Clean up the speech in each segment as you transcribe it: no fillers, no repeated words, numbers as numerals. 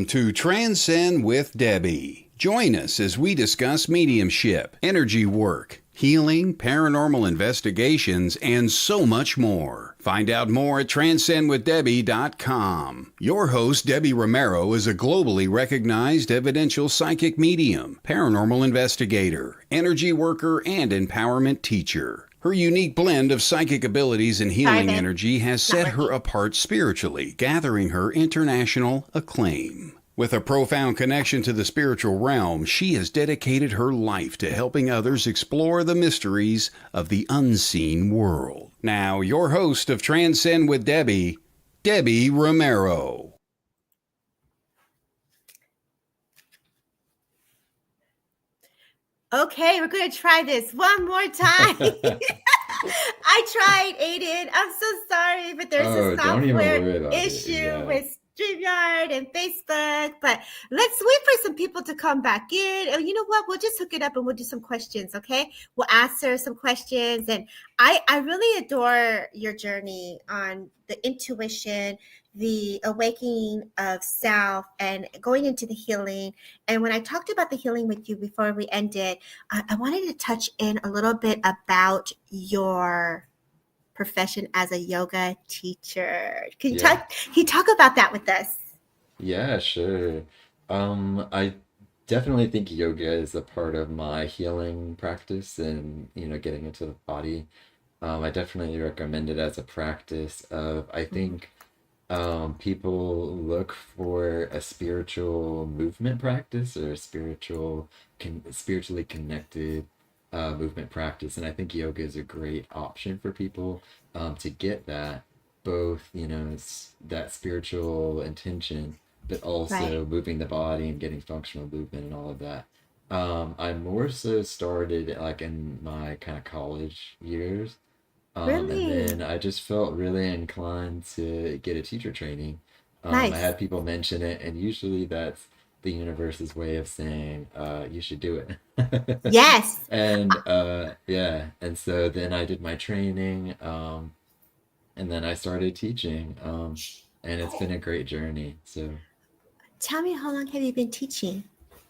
Welcome to Transcend with Debbie. Join us as we discuss mediumship, energy work, healing, paranormal investigations, and so much more. Find out more at transcendwithdebbie.com. Your host, Debbie Romero, is a globally recognized evidential psychic medium, paranormal investigator, energy worker, and empowerment teacher. Her unique blend of psychic abilities and healing energy has set her apart spiritually, gathering her international acclaim. With a profound connection to the spiritual realm, she has dedicated her life to helping others explore the mysteries of the unseen world. Now, your host of Transcend with Debbie, Debbie Romero. Okay, we're going to try this one more time. I tried, Aiden. I'm so sorry, but there's a software issue with StreamYard and Facebook. But let's wait for some people to come back in. And you know what? We'll just hook it up and we'll do some questions, okay? We'll answer some questions. And I really adore your journey on the intuition, the awakening of self, and going into the healing. And when I talked about the healing with you before we ended, I wanted to touch in a little bit about your profession as a yoga teacher. Can you talk about that with us? Yeah, sure. I definitely think yoga is a part of my healing practice and, getting into the body. I definitely recommend it as a practice of, I think, people look for a spiritual movement practice or a spiritually connected movement practice, and I think yoga is a great option for people to get that both, that spiritual intention, but also moving the body and getting functional movement and all of that. I more so started like in my kind of college years. And then I just felt really inclined to get a teacher training. I had people mention it, and usually that's the universe's way of saying, you should do it. Yes. And yeah, and so then I did my training, and then I started teaching, and it's been a great journey. So tell me, how long have you been teaching?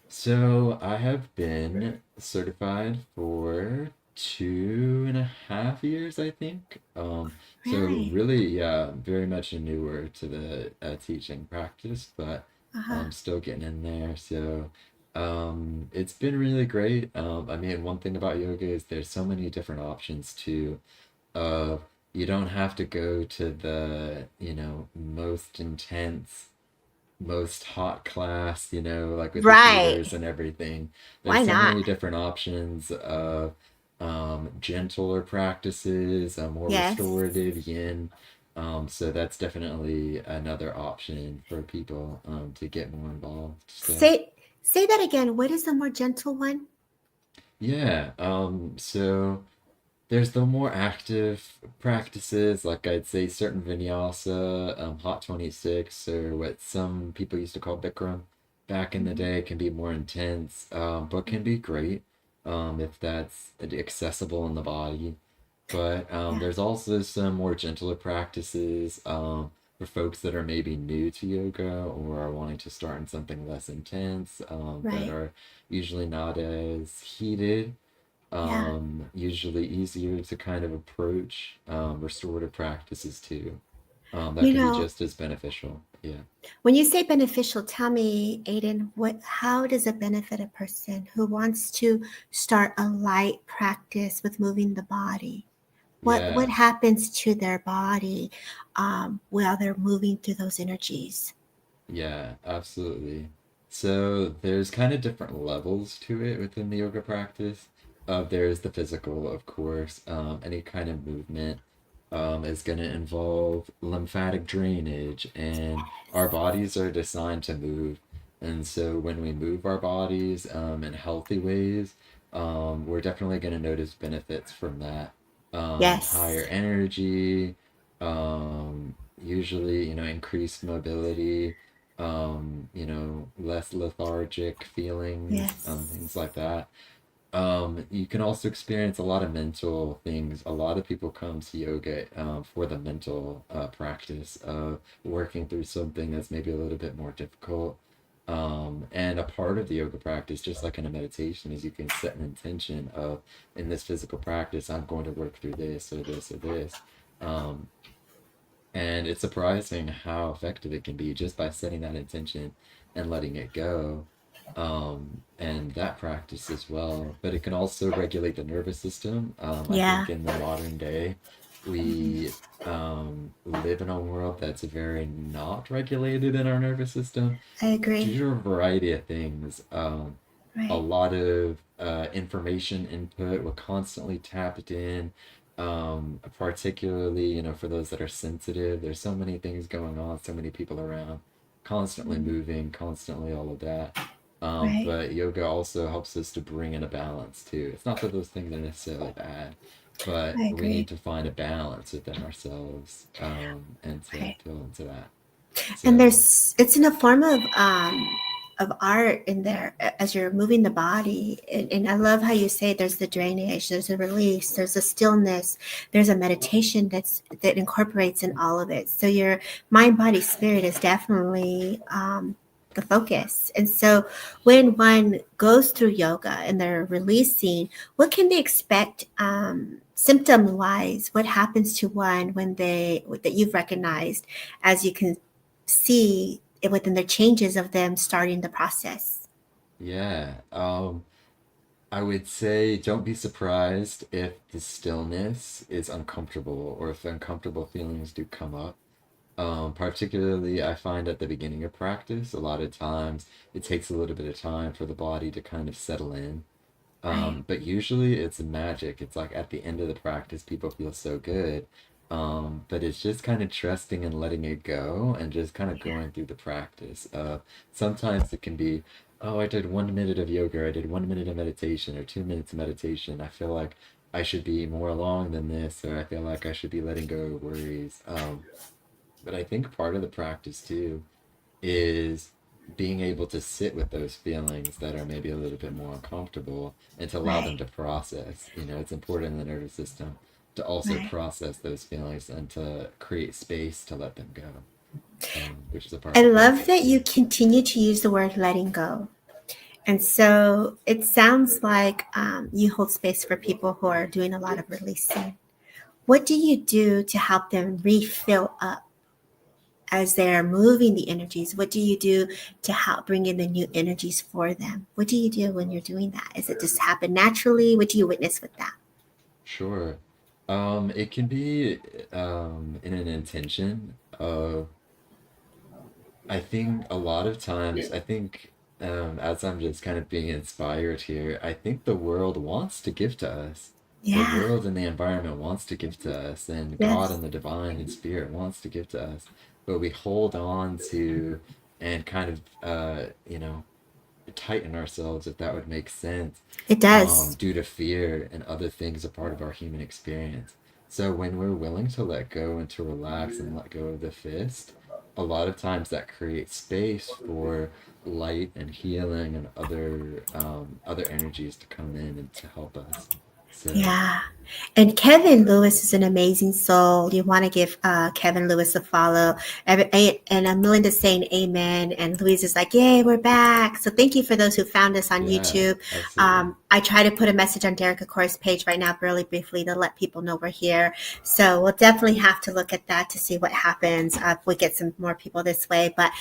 So I have been certified for 2.5 years, I think. So really, yeah, very much newer to the teaching practice, but I'm still getting in there. So it's been really great. I mean, one thing about yoga is there's so many different options too. Uh, you don't have to go to the, most intense, most hot class, like with the heaters and everything. There's so many different options of gentler practices, more restorative yin. So that's definitely another option for people to get more involved. So. Say that again. What is the more gentle one? Yeah. So there's the more active practices, like I'd say certain vinyasa, Hot 26, or what some people used to call Bikram back in the day, can be more intense, but can be great if that's accessible in the body. But there's also some more gentler practices for folks that are maybe new to yoga or are wanting to start in something less intense, that are usually not as heated, usually easier to kind of approach, restorative practices too. That can be just as beneficial. Yeah. When you say beneficial, tell me, Aiden, how does it benefit a person who wants to start a light practice with moving the body? What happens to their body while they're moving through those energies? Yeah, absolutely. So there's kind of different levels to it within the yoga practice. There's the physical, of course. Any kind of movement is going to involve lymphatic drainage, and our bodies are designed to move. And so when we move our bodies in healthy ways, we're definitely going to notice benefits from that. Higher energy, usually, increased mobility, less lethargic feelings, things like that. You can also experience a lot of mental things. A lot of people come to yoga for the mental practice of working through something that's maybe a little bit more difficult. And a part of the yoga practice, just like in a meditation, is you can set an intention of, in this physical practice, I'm going to work through this or this or this. Um, and it's surprising how effective it can be just by setting that intention and letting it go. And that practice as well. But it can also regulate the nervous system. I Yeah. think in the modern day, we live in a world that's very not regulated in our nervous system I agree. due to a variety of things. A Right. lot of information input. We're constantly tapped in, particularly, for those that are sensitive. There's so many things going on, so many people around, constantly moving, constantly all of that. Right. But yoga also helps us to bring in a balance too. It's not that those things are necessarily bad, but I we need agree. to find a balance within ourselves, and to Right. feel into that. And So, it's in a form of art in there as you're moving the body. And I love how you say there's the drainage, there's a release, there's a stillness, there's a meditation that incorporates in all of it. So your mind, body, spirit is definitely the focus. And so when one goes through yoga and they're releasing, what can they expect symptom wise? What happens to one when that you've recognized as you can see it within the changes of them starting the process? yeah. I would say don't be surprised if the stillness is uncomfortable or if uncomfortable feelings do come up. Particularly, I find at the beginning of practice, a lot of times it takes a little bit of time for the body to kind of settle in. Right. But usually it's magic. It's like at the end of the practice, people feel so good. But it's just kind of trusting and letting it go and just kind of Yeah. going through the practice. Sometimes it can be, oh, I did 1 minute of yoga, I did 1 minute of meditation, or 2 minutes of meditation. I feel like I should be more along than this, or I feel like I should be letting go of worries. But I think part of the practice too is being able to sit with those feelings that are maybe a little bit more uncomfortable and to allow them Right. to process. It's important in the nervous system to also Right. process those feelings and to create space to let them go, which is a part I of the love practice that you too. continue to use the word letting go. And so it sounds like you hold space for people who are doing a lot of releasing. What do you do to help them refill up as they're moving the energies? What do you do to help bring in the new energies for them? What do you do when you're doing that? Is it just happen naturally? What do you witness with that? Sure. It can be in an intention of, I think a lot of times, I think as I'm just kind of being inspired here, I think the world wants to give to us. The Yeah. world and the environment wants to give to us, and God Yes. and the divine and spirit wants to give to us. But we hold on to and kind of, tighten ourselves, if that would make sense, It does. due to fear and other things a part of our human experience. So when we're willing to let go and to relax and let go of the fist, a lot of times that creates space for light and healing and other energies to come in and to help us. So Yeah. And Kevin Lewis is an amazing soul. You want to give Kevin Lewis a follow. And Melinda's saying amen. And Louise is like, yay, we're back. So thank you for those who found us on yeah, YouTube. absolutely. I try to put a message on Derek Acor's page right now, really briefly, to let people know we're here. So we'll definitely have to look at that to see what happens if we get some more people this way. But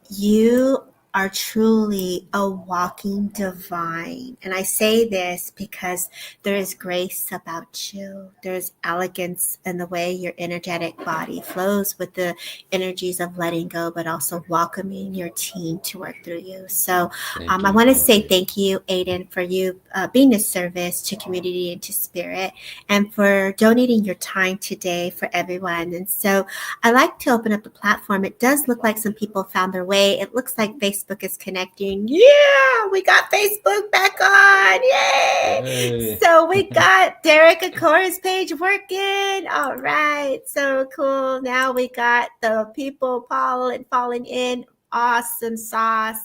you are truly a walking divine. And I say this because there is grace about you. There's elegance in the way your energetic body flows with the energies of letting go, but also welcoming your team to work through you. So Thank I you. want to Thank say you. thank you, Aiden, for you being a service to community and to spirit, and for donating your time today for everyone. And so I like to open up the platform. It does look like some people found their way. It looks like Facebook is connecting. Yeah, we got Facebook back on. Yay! Yay. So we got Derek Acor's page working. All right, so cool. Now we got the people falling in. Awesome sauce.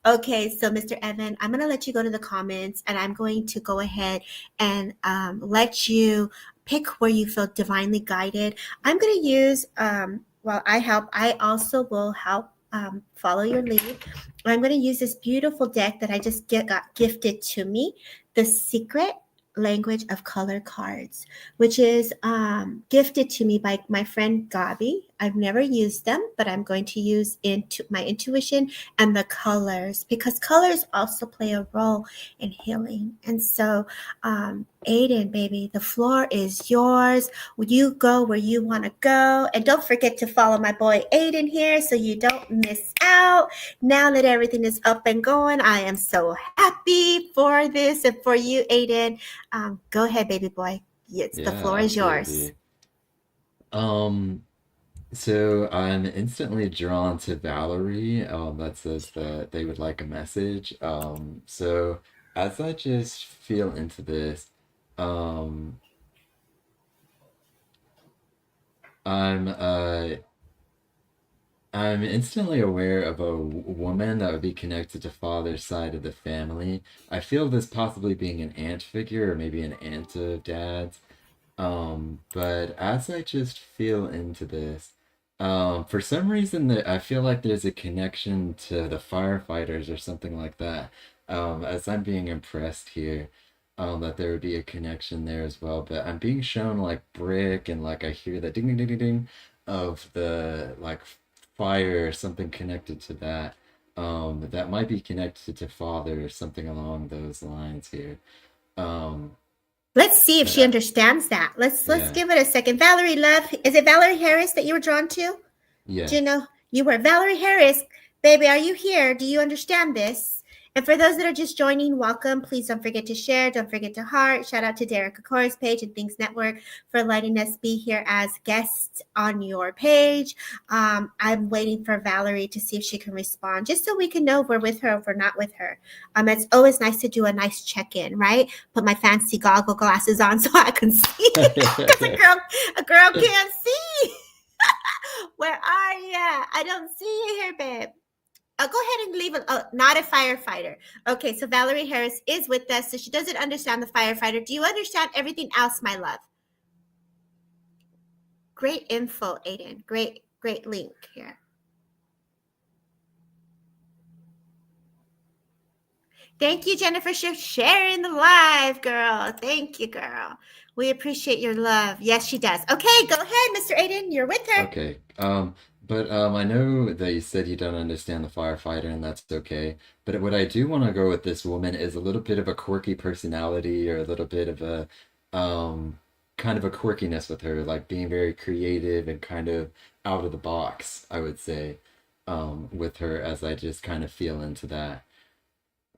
Okay, so Mr. Evan, I'm going to let you go to the comments and I'm going to go ahead and let you pick where you feel divinely guided. I'm going to use, while I help, I also will help follow your lead. I'm going to use this beautiful deck that I just got gifted to me, The Secret Language of Color Cards, which is gifted to me by my friend Gabi. I've never used them, but I'm going to use my intuition and the colors, because colors also play a role in healing. And so, Aiden, baby, the floor is yours. You go where you want to go. And don't forget to follow my boy Aiden here so you don't miss out. Now that everything is up and going, I am so happy for this and for you, Aiden. Go ahead, baby boy. Yes, the floor is yours. So I'm instantly drawn to Valerie. That says that they would like a message. So as I just feel into this, um, I'm I'm instantly aware of a woman that would be connected to father's side of the family. I feel this possibly being an aunt figure or maybe an aunt of dad's. But as I just feel into this, for some reason that I feel like there's a connection to the firefighters or something like that. As I'm being impressed here, that there would be a connection there as well. But I'm being shown like brick and like I hear that ding ding ding ding ding of the like fire or something connected to that. That might be connected to father or something along those lines here. Let's see if she understands that. Let's give it a second. Valerie, love, is it Valerie Harris that you were drawn to? Yeah. Do you know you were Valerie Harris? Baby, are you here? Do you understand this? And for those that are just joining, welcome. Please don't forget to share. Don't forget to heart. Shout out to Derek Akora's page and Things Network for letting us be here as guests on your page. I'm waiting for Valerie to see if she can respond, just so we can know if we're with her or if we're not with her. It's always nice to do a nice check-in, right? Put my fancy goggle glasses on so I can see. Because a girl can't see. Where are you? I don't see you here, babe. Go ahead and leave not a firefighter. Okay, so Valerie Harris is with us, so she doesn't understand the firefighter. Do you understand everything else, my love? Great info, Aiden. Great link here. Thank you, Jennifer, for sharing the live, girl. Thank you, girl. We appreciate your love. Yes, she does. Okay, go ahead, Mr. Aiden. You're with her. Okay. But I know that you said you don't understand the firefighter, and that's okay. But what I do want to go with this woman is a little bit of a quirky personality, or a little bit of a kind of a quirkiness with her, like being very creative and kind of out of the box, I would say, with her as I just kind of feel into that.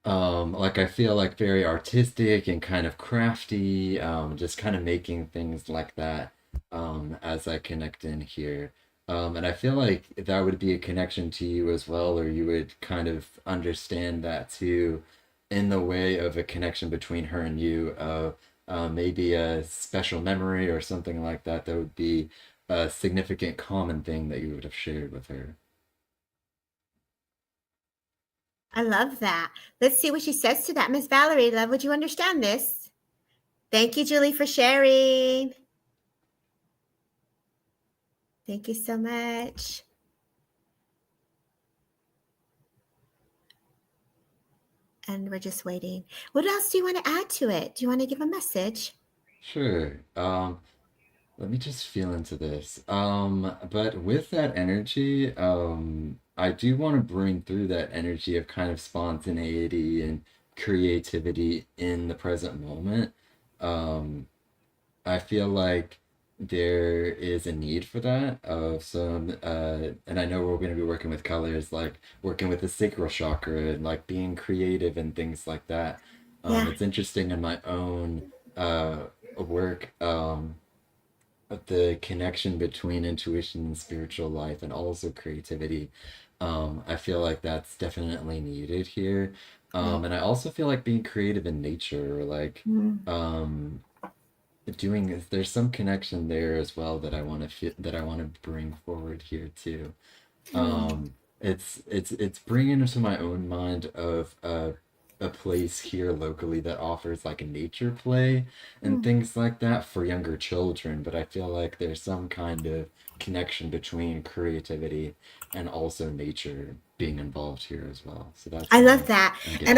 Like I feel like very artistic and kind of crafty, just kind of making things like that, as I connect in here. And I feel like that would be a connection to you as well, or you would kind of understand that too, in the way of a connection between her and you, maybe a special memory or something like that. That would be a significant common thing that you would have shared with her. I love that. Let's see what she says to that. Miss Valerie, love, would you understand this? Thank you, Julie, for sharing. Thank you so much. And we're just waiting. What else do you want to add to it? Do you want to give a message? Sure. Let me just feel into this. But with that energy, I do want to bring through that energy of kind of spontaneity and creativity in the present moment. I feel like there is a need for that of some and I know we're going to be working with colors, like working with the sacral chakra and like being creative and things like that. It's interesting in my own work, the connection between intuition and spiritual life and also creativity. I feel like that's definitely needed here. And I also feel like being creative in nature, like there's some connection there as well that I want to bring forward here too. It's bringing into my own mind of a place here locally that offers like a nature play and Mm. things like that for younger children, but I feel like there's some kind of connection between creativity and also nature being involved here as well. So that's I what love that. I'm And getting.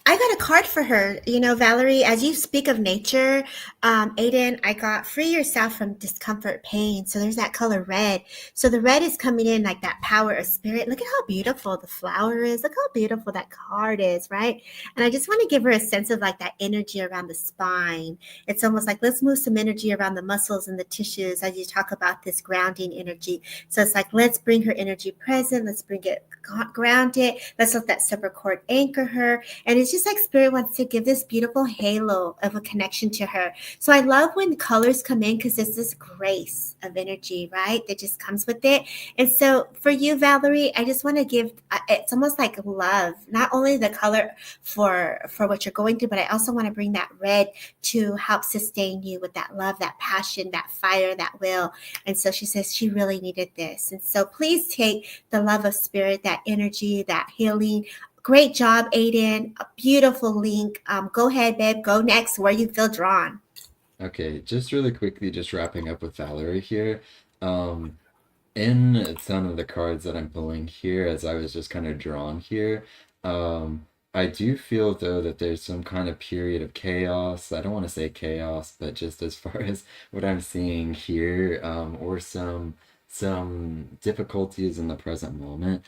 I got a card for her. You know, Valerie, as you speak of nature, Aiden, I got free yourself from discomfort, pain. So there's that color red. So the red is coming in like that power of spirit. Look at how beautiful the flower is. Look how beautiful that card is, right? And I just want to give her a sense of like that energy around the spine. It's almost like let's move some energy around the muscles and the tissues as you talk about this grounding energy. So it's like let's bring her energy present. Let's bring it grounded. Let's let that separate cord anchor her. And it's just like spirit wants to give this beautiful halo of a connection to her. So I love when colors come in because there's this grace of energy, right? That just comes with it. And so for you, Valerie, I just want to give, it's almost like love, not only the color for what you're going through, but I also want to bring that red to help sustain you with that love, that passion, that fire, that will. And so she says she really needed this. And so please take the love of spirit, that energy, that healing. Great job, Aiden. A beautiful link. Go ahead, babe. Go next where you feel drawn. Okay, just really quickly, just wrapping up with Valerie here. Um, in some of the cards that I'm pulling here, as I was just kind of drawn here, I do feel though that there's some kind of period of chaos. I don't want to say chaos, but just as far as what I'm seeing here, or some difficulties in the present moment.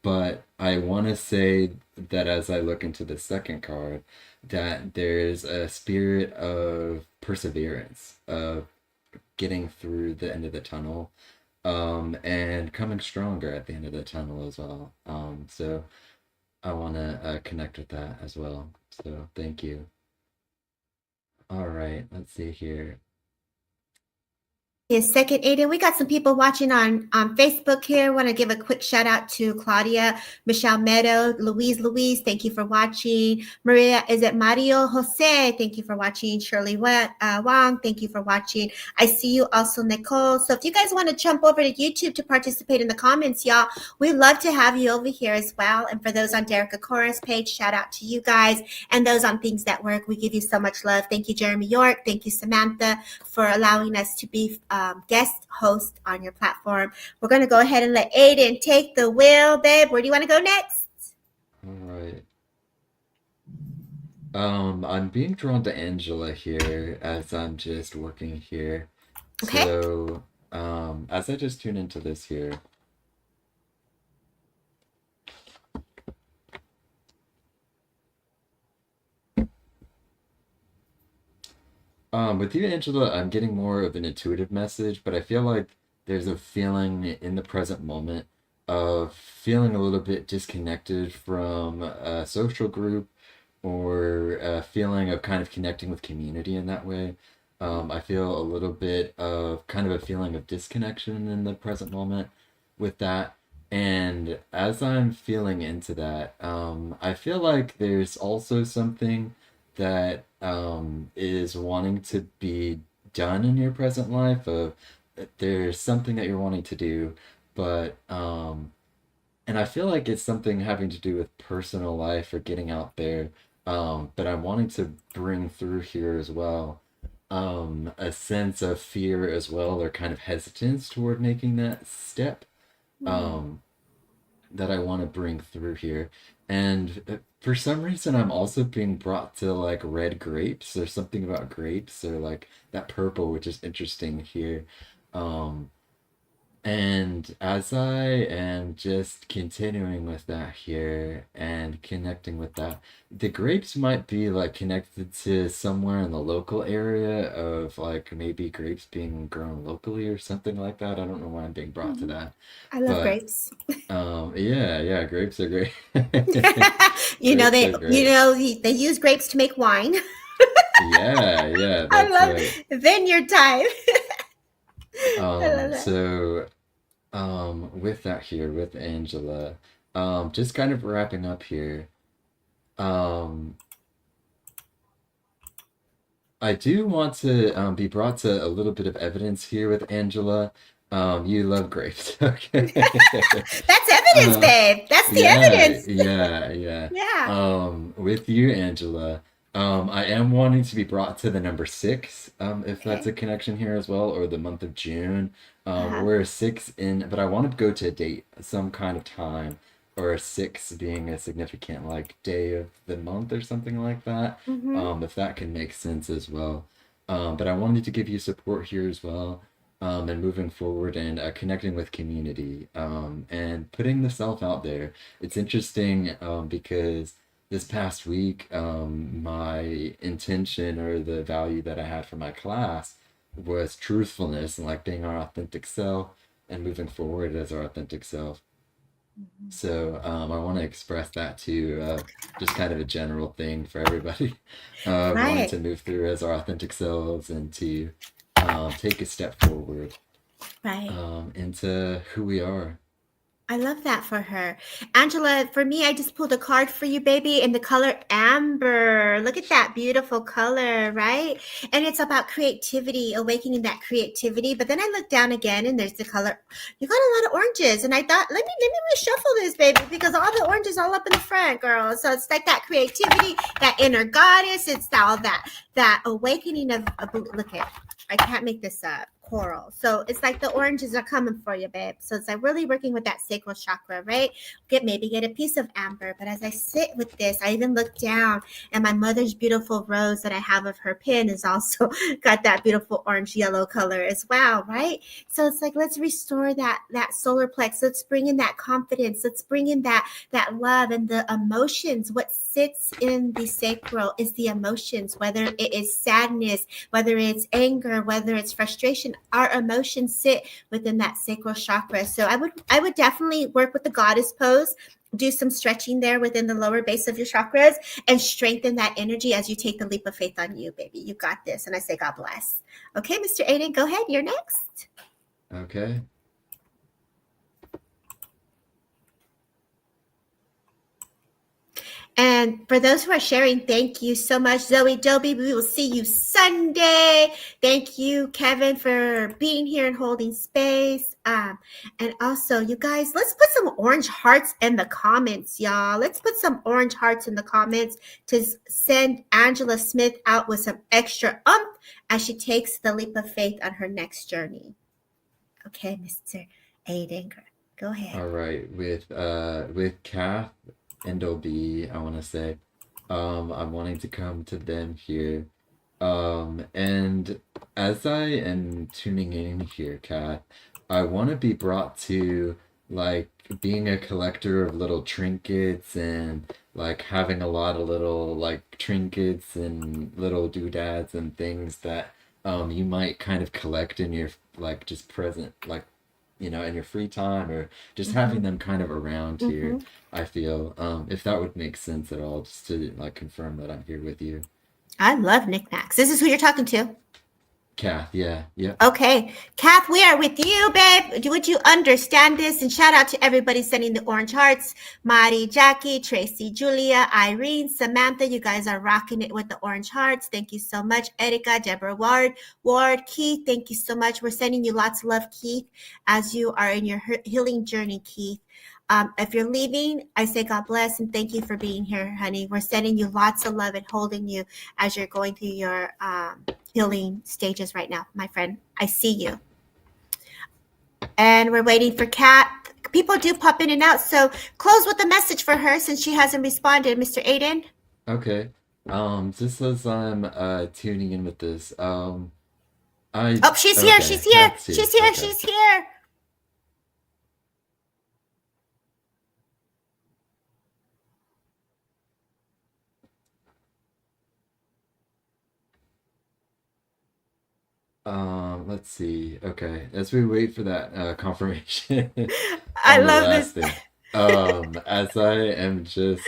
But I want to say that as I look into the second card, that there's a spirit of perseverance, of getting through the end of the tunnel, and coming stronger at the end of the tunnel as well. So I want to connect with that as well. So thank you. All right, let's see here. Yes, second, Aiden. We got some people watching on Facebook here. Want to give a quick shout out to Claudia, Michelle Meadow, Louise, thank you for watching. Maria, is it Mario Jose? Thank you for watching. Shirley Wang, thank you for watching. I see you also, Nicole. So if you guys want to jump over to YouTube to participate in the comments, y'all, we'd love to have you over here as well. And for those on Derek Akora's page, shout out to you guys. And those on Things That Work, we give you so much love. Thank you, Jeremy York. Thank you, Samantha, for allowing us to be guest host on your platform. We're going to go ahead and let Aiden take the wheel, babe. Where do you want to go next? All right. I'm being drawn to Angela here as I'm just working here. Okay. So, as I just tune into this here, with you, Angela, I'm getting more of an intuitive message, but I feel like there's a feeling in the present moment of feeling a little bit disconnected from a social group or a feeling of kind of connecting with community in that way. I feel a little bit of kind of a feeling of disconnection in the present moment with that. And as I'm feeling into that, I feel like there's also something that is wanting to be done in your present life. Of there's something that you're wanting to do, but and I feel like it's something having to do with personal life or getting out there. But I'm wanting to bring through here as well a sense of fear as well, or kind of hesitance toward making that step. Um, that I want to bring through here. And for some reason, I'm also being brought to like red grapes. There's something about grapes or like that purple, which is interesting here. Um, and as I am just continuing with that here and connecting with that, the grapes might be like connected to somewhere in the local area of like maybe grapes being grown locally or something like that. I don't know why I'm being brought to that. I love But grapes. yeah, grapes are great. You know Grapes are great. they use grapes to make wine. Yeah, I that's love right. vineyard time. I love that. So with that here, with Angela, just kind of wrapping up here. Um, I do want to be brought to a little bit of evidence here with Angela. You love grapes. Okay. That's evidence, babe. That's the evidence. Yeah. With you, Angela, I am wanting to be brought to the number 6, if that's a connection here as well, or the month of June. Or a 6 in, but I want to go to a date, some kind of time, or a 6 being a significant like day of the month or something like that. If that can make sense as well. But I wanted to give you support here as well. And moving forward and connecting with community, and putting the self out there. It's interesting, because this past week, my intention or the value that I had for my class was truthfulness and like being our authentic self and moving forward as our authentic self. So I want to express that to just kind of a general thing for everybody, wanting to move through as our authentic selves and to take a step forward into who we are. I love that for her. Angela, for me, I just pulled a card for you, baby, in the color amber. Look at that beautiful color, right? And it's about creativity, awakening that creativity. But then I look down again and there's the color. You got a lot of oranges. And I thought, let me reshuffle this, baby, because all the oranges all up in the front, girl. So it's like that creativity, that inner goddess. It's all that awakening of look at, I can't make this up. Coral. So it's like the oranges are coming for you, babe. So it's like really working with that sacral chakra, right? Maybe get a piece of amber. But as I sit with this, I even look down and my mother's beautiful rose that I have of her pin is also got that beautiful orange yellow color as well, right? So it's like, let's restore that solar plex. Let's bring in that confidence. Let's bring in that love and the emotions. What sits in the sacral is the emotions, whether it is sadness, whether it's anger, whether it's frustration. Our emotions sit within that sacral chakra. So I would definitely work with the goddess pose, do some stretching there within the lower base of your chakras and strengthen that energy as you take the leap of faith on you, baby. You got this. And I say, God bless. Okay, Mr. Aiden, go ahead. You're next. Okay. And for those who are sharing, thank you so much. Zoe Doby, we will see you Sunday. Thank you, Kevin, for being here and holding space. And also, you guys, let's put some orange hearts in the comments, y'all. Let's put some orange hearts in the comments to send Angela Smith out with some extra as she takes the leap of faith on her next journey. Okay, Mr. Aiden, go ahead. All right, with Kath and OB, I want to say, I'm wanting to come to them here. And as I am tuning in here, Kath, I want to be brought to like being a collector of little trinkets and like having a lot of little like trinkets and little doodads and things that you might kind of collect in your like just present, like, you know, in your free time, or just having them kind of around here. I feel, if that would make sense at all, just to like confirm that I'm here with you. I love knickknacks. This is who you're talking to? Kath, yeah. Okay, Kath, we are with you, babe. Would you understand this? And shout out to everybody sending the orange hearts. Mari, Jackie, Tracy, Julia, Irene, Samantha, you guys are rocking it with the orange hearts. Thank you so much. Erica, Deborah Ward, Keith, thank you so much. We're sending you lots of love, Keith, as you are in your healing journey, Keith. If you're leaving, I say God bless and thank you for being here, honey. We're sending you lots of love and holding you as you're going through your healing stages right now, my friend. I see you. And we're waiting for Kat. People do pop in and out, so close with a message for her since she hasn't responded, Mr. Aiden. Okay. Just as I'm tuning in with this, she's here. She's here. She's here. Let's see. Okay, as we wait for that confirmation. I love this thing. As I am just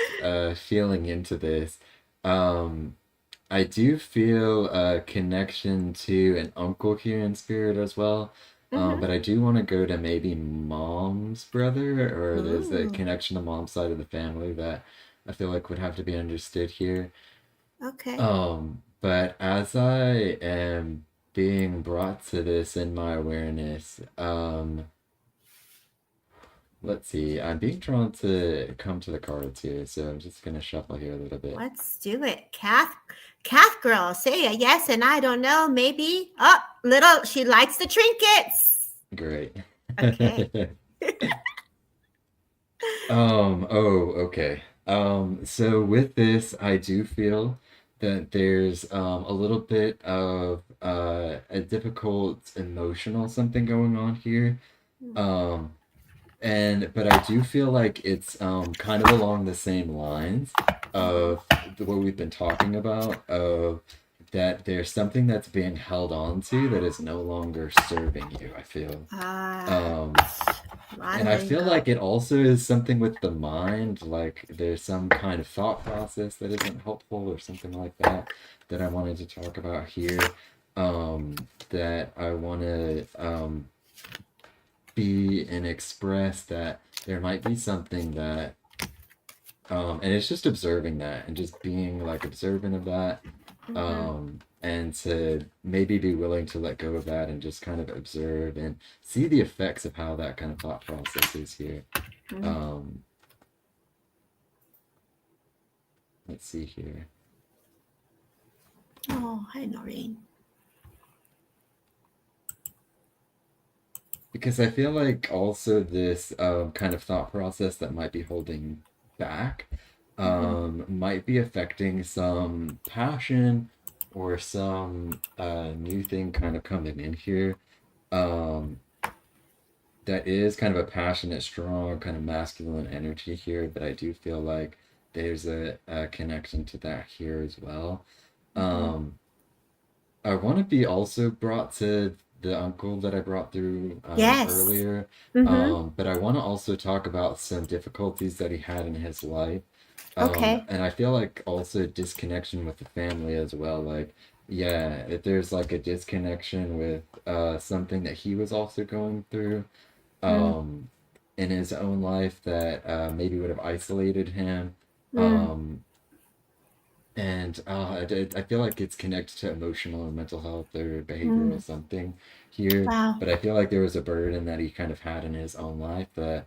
feeling into this, I do feel a connection to an uncle here in spirit as well. But I do want to go to maybe mom's brother, or there's a connection to mom's side of the family that I feel like would have to be understood here. Okay. But as I am being brought to this in my awareness, Let's see. I'm being drawn to come to the cards here, so I'm just gonna shuffle here a little bit. Let's do it. Kath girl, say a yes, and I don't know, maybe. Oh, little, she likes the trinkets. Great. Okay. Okay. So with this, I do feel that there's a little bit of a difficult emotional something going on here. But I do feel like it's kind of along the same lines of what we've been talking about, of that there's something that's being held on to that is no longer serving you, I feel. And I feel like it also is something with the mind, like there's some kind of thought process that isn't helpful or something like that I wanted to talk about here, that I want to be and express that there might be something that, and it's just observing that and just being like observant of that, and to maybe be willing to let go of that and just kind of observe and see the effects of how that kind of thought process is here. Let's see here. Oh, hi, Noreen. Because I feel like also this kind of thought process that might be holding back might be affecting some passion or some new thing kind of coming in here that is kind of a passionate, strong, kind of masculine energy here. But I do feel like there's a connection to that here as well. I want to be also brought to the uncle that I brought through earlier. But I want to also talk about some difficulties that he had in his life. Okay. And I feel like also disconnection with the family as well. Like, yeah, if there's like a disconnection with something that he was also going through in his own life that maybe would have isolated him. And I feel like it's connected to emotional and mental health or behavioral something here. Wow. But I feel like there was a burden that he kind of had in his own life that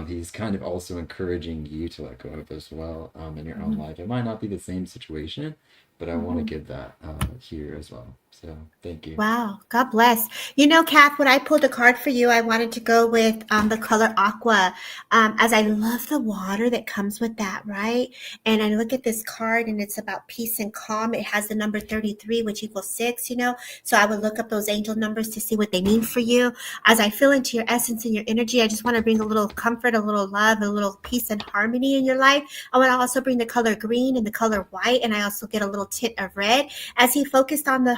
he's kind of also encouraging you to let go of as well in your own life. It might not be the same situation, but I want to give that here as well. So thank you. Wow. God bless. You know, Kath, when I pulled a card for you, I wanted to go with the color aqua, as I love the water that comes with that, right? And I look at this card and it's about peace and calm. It has the number 33, which equals 6, you know? So I would look up those angel numbers to see what they mean for you. As I feel into your essence and your energy, I just want to bring a little comfort, a little love, a little peace and harmony in your life. I want to also bring the color green and the color white. And I also get a little tint of red. As he focused on the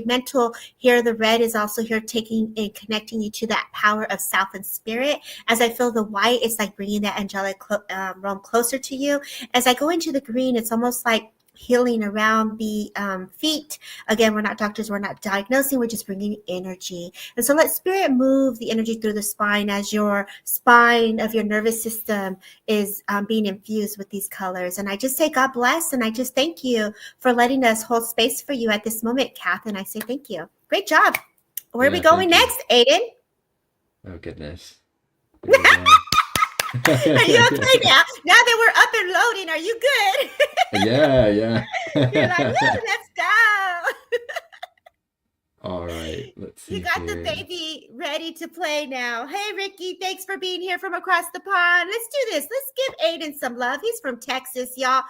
mental here, the red is also here taking and connecting you to that power of self and spirit. As I feel the white, it's like bringing that angelic realm closer to you. As I go into the green, it's almost like healing around the feet. Again, we're not doctors, we're not diagnosing, we're just bringing energy. And so let spirit move the energy through the spine as your spine of your nervous system is being infused with these colors. And I just say God bless, and I just thank you for letting us hold space for you at this moment, Kath. And I say thank you. Great job. Where are we going next, Aiden? Oh, goodness. Are you okay now? Now that we're up and loading, are you good? Yeah. You're like, let's go. All right, let's see. You got the baby ready to play now. Hey, Ricky, thanks for being here from across the pond. Let's do this. Let's give Aiden some love. He's from Texas, y'all.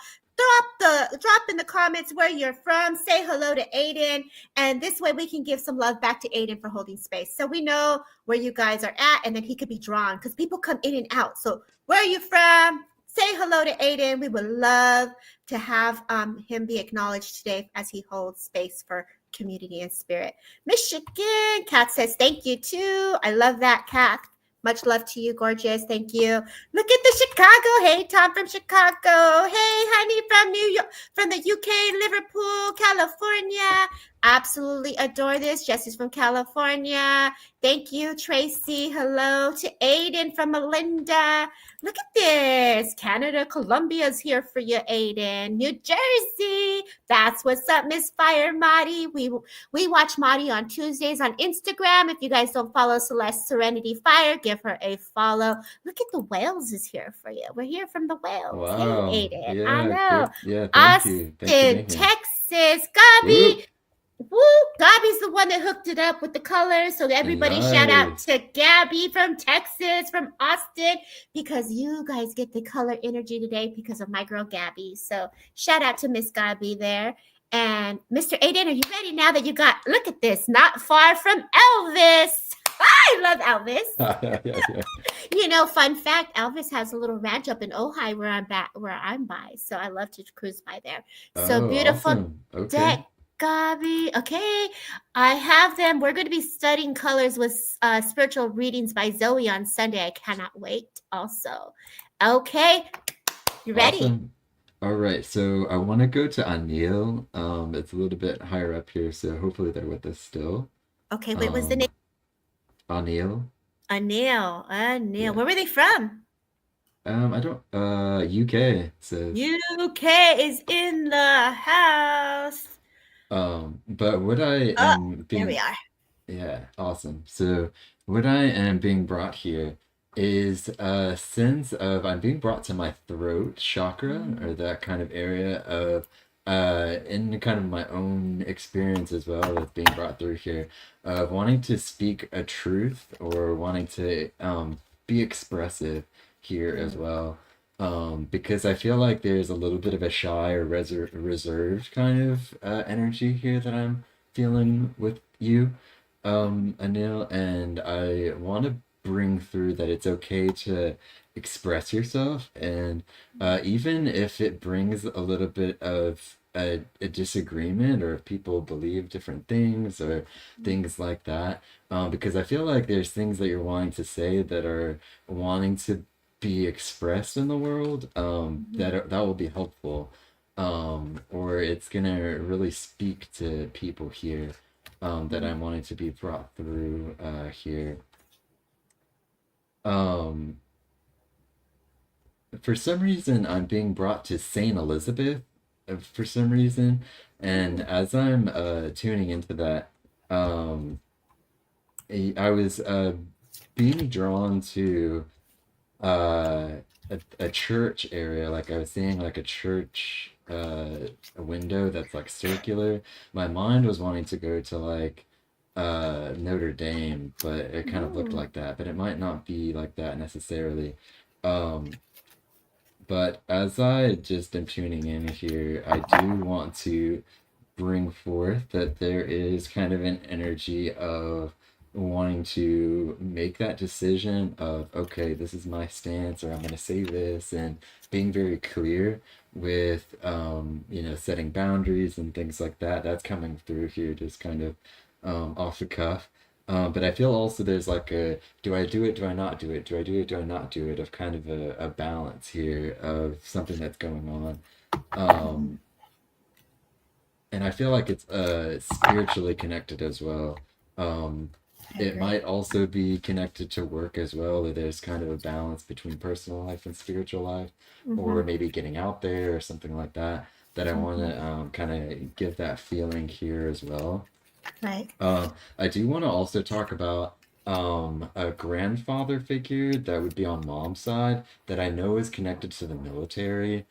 Drop in the comments where you're from. Say hello to Aiden, and this way we can give some love back to Aiden for holding space, so we know where you guys are at, and then he could be drawn because people come in and out. So where are you from? Say hello to Aiden. We would love to have him be acknowledged today as he holds space for community and spirit. Michigan, Kat says thank you too. I love that, Kat. Much love to you, gorgeous. Thank you. Look at the Chicago. Hey, Tom from Chicago. Hey, honey from New York, from the UK, Liverpool, California. absolutely adore this. Jesse's from California. Thank you, Tracy. Hello to Aiden from Melinda. Look at this. Canada, Columbia's here for you, Aiden. New Jersey. That's what's up, Miss Fire Madi. We watch Madi on Tuesdays on Instagram. If you guys don't follow Celeste Serenity Fire, give her a follow. Look at the Wales is here for you. We're here from the Wales. Wow. Hey, Aiden. Yeah, I know. Yeah, thank Austin, you. Thanks for being here. Texas. Gabi. Woo! Gabby's the one that hooked it up with the colors. So everybody shout out to Gabby from Texas, from Austin, because you guys get the color energy today because of my girl Gabby. So shout out to Miss Gabby there. And Mr. Aiden, are you ready now that you got, look at this, not far from Elvis. I love Elvis. You know, fun fact, Elvis has a little ranch up in Ojai where I'm by. So I love to cruise by there. So beautiful. Awesome. Okay. Gabi. Okay, I have them. We're going to be studying colors with spiritual readings by Zoe on Sunday. I cannot wait also. Okay, you ready? Awesome. All right, so I want to go to Anil. It's a little bit higher up here, so hopefully they're with us still. Okay, wait, what's the name? Anil. Anil. Yeah. Where were they from? I don't, UK says. UK is in the house. But what I am being, there we are. Yeah, awesome. So what I am being brought here is a sense of I'm being brought to my throat chakra, or that kind of area of in kind of my own experience as well as being brought through here of wanting to speak a truth or wanting to be expressive here as well. Because I feel like there's a little bit of a shy or reserved kind of energy here that I'm feeling with you, Anil, and I want to bring through that it's okay to express yourself, and even if it brings a little bit of a disagreement, or if people believe different things or things like that, because I feel like there's things that you're wanting to say that are wanting to be expressed in the world, that will be helpful, or it's gonna really speak to people here, that I'm wanting to be brought through here. For some reason, I'm being brought to Saint Elizabeth, for some reason, and as I'm tuning into that, I was being drawn to a church area. Like I was seeing like a church a window that's like circular. My mind was wanting to go to like Notre Dame, but it kind of looked like that, but it might not be like that necessarily. But as I just am tuning in here, I do want to bring forth that there is kind of an energy of wanting to make that decision of, okay, this is my stance, or I'm going to say this, and being very clear with, setting boundaries and things like that. That's coming through here, just kind of off the cuff. But I feel also there's like a, do I do it? Do I not do it? Do I do it? Do I not do it? Of kind of a balance here of something that's going on. And I feel like it's spiritually connected as well. It might also be connected to work as well, that there's kind of a balance between personal life and spiritual life, or maybe getting out there or something like that, that I want to kind of give that feeling here as well. Right. I do want to also talk about a grandfather figure that would be on mom's side that I know is connected to the military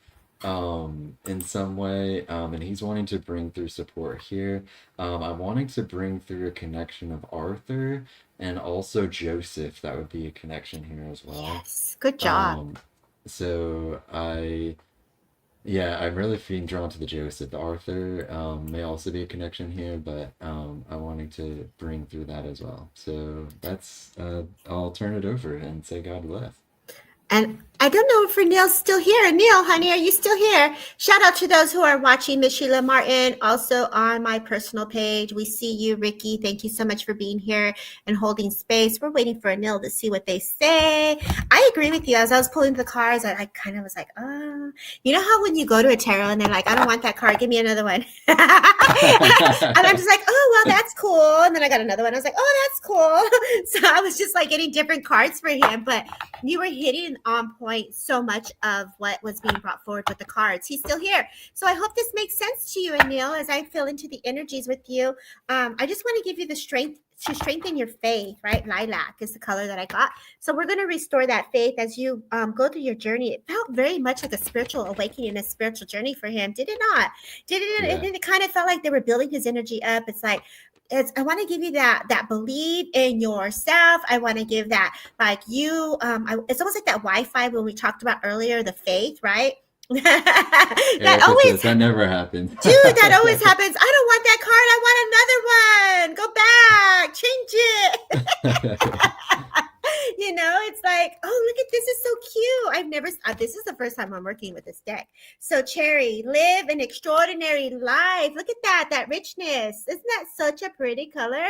in some way, and he's wanting to bring through support here. I'm wanting to bring through a connection of Arthur and also Joseph. That would be a connection here as well. Yes, good job. So I'm really being drawn to the Joseph. The Arthur may also be a connection here, but I'm wanting to bring through that as well. So that's, I'll turn it over and say God bless. And I don't know if Neil's still here. Neil, honey, are you still here? Shout out to those who are watching, Miss Sheila Martin, also on my personal page. We see you, Ricky. Thank you so much for being here and holding space. We're waiting for Neil to see what they say. I agree with you. As I was pulling the cards, I kind of was like, oh. You know how when you go to a tarot and they're like, I don't want that card. Give me another one. And I'm just like, oh, well, that's cool. And then I got another one. I was like, oh, that's cool. So I was just like getting different cards for him. But you were hitting on point so much of what was being brought forward with the cards. He's still here. So I hope this makes sense to you and Neil as I feel into the energies with you. I just want to give you the strength to strengthen your faith, right? Lilac is the color that I got. So we're going to restore that faith as you go through your journey. It felt very much like a spiritual awakening, a spiritual journey for him. Did it not? Did it? Yeah. It kind of felt like they were building his energy up. It's like, I want to give you that believe in yourself. I want to give that, like you, it's almost like that Wi-Fi when we talked about earlier, the faith, right? That never happens. Dude, that always happens. I don't want that card. I want another one. Go back. Change it. You know, it's like, oh, look at this. Is so cute. This is the first time I'm working with this deck. So Cherry, live an extraordinary life. Look at that richness. Isn't that such a pretty color?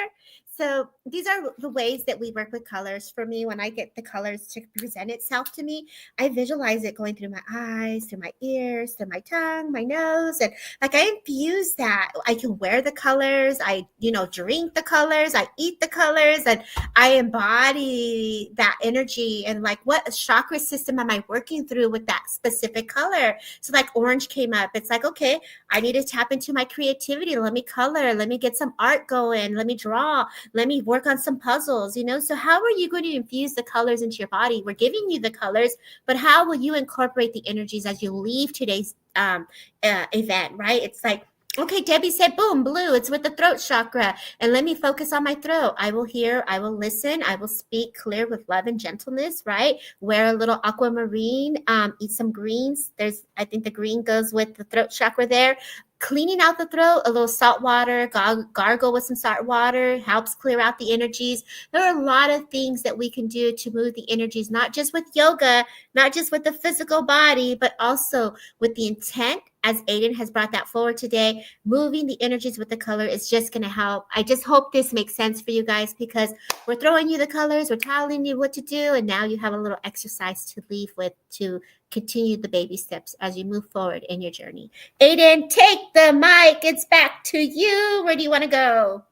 So these are the ways that we work with colors. For me, when I get the colors to present itself to me, I visualize it going through my eyes, through my ears, through my tongue, my nose. And like I infuse that. I can wear the colors. I, drink the colors. I eat the colors. And I embody that energy. And like, what chakra system am I working through with that specific color? So like orange came up. It's like, okay, I need to tap into my creativity. Let me color. Let me get some art going. Let me draw. Let me work on some puzzles, So how are you going to infuse the colors into your body? We're giving you the colors, but how will you incorporate the energies as you leave today's event, right? It's like, okay, Debbie said, boom, blue. It's with the throat chakra. And let me focus on my throat. I will hear, I will listen, I will speak clear with love and gentleness, right? Wear a little aquamarine, eat some greens. I think the green goes with the throat chakra there. Cleaning out the throat, a little salt water, gargle with some salt water, helps clear out the energies. There are a lot of things that we can do to move the energies, not just with yoga, not just with the physical body, but also with the intent, as Aiden has brought that forward today. Moving the energies with the color is just going to help. I just hope this makes sense for you guys, because we're throwing you the colors, we're telling you what to do, and now you have a little exercise to leave with to continue the baby steps as you move forward in your journey. Aiden, take the mic. It's back to you. Where do you want to go?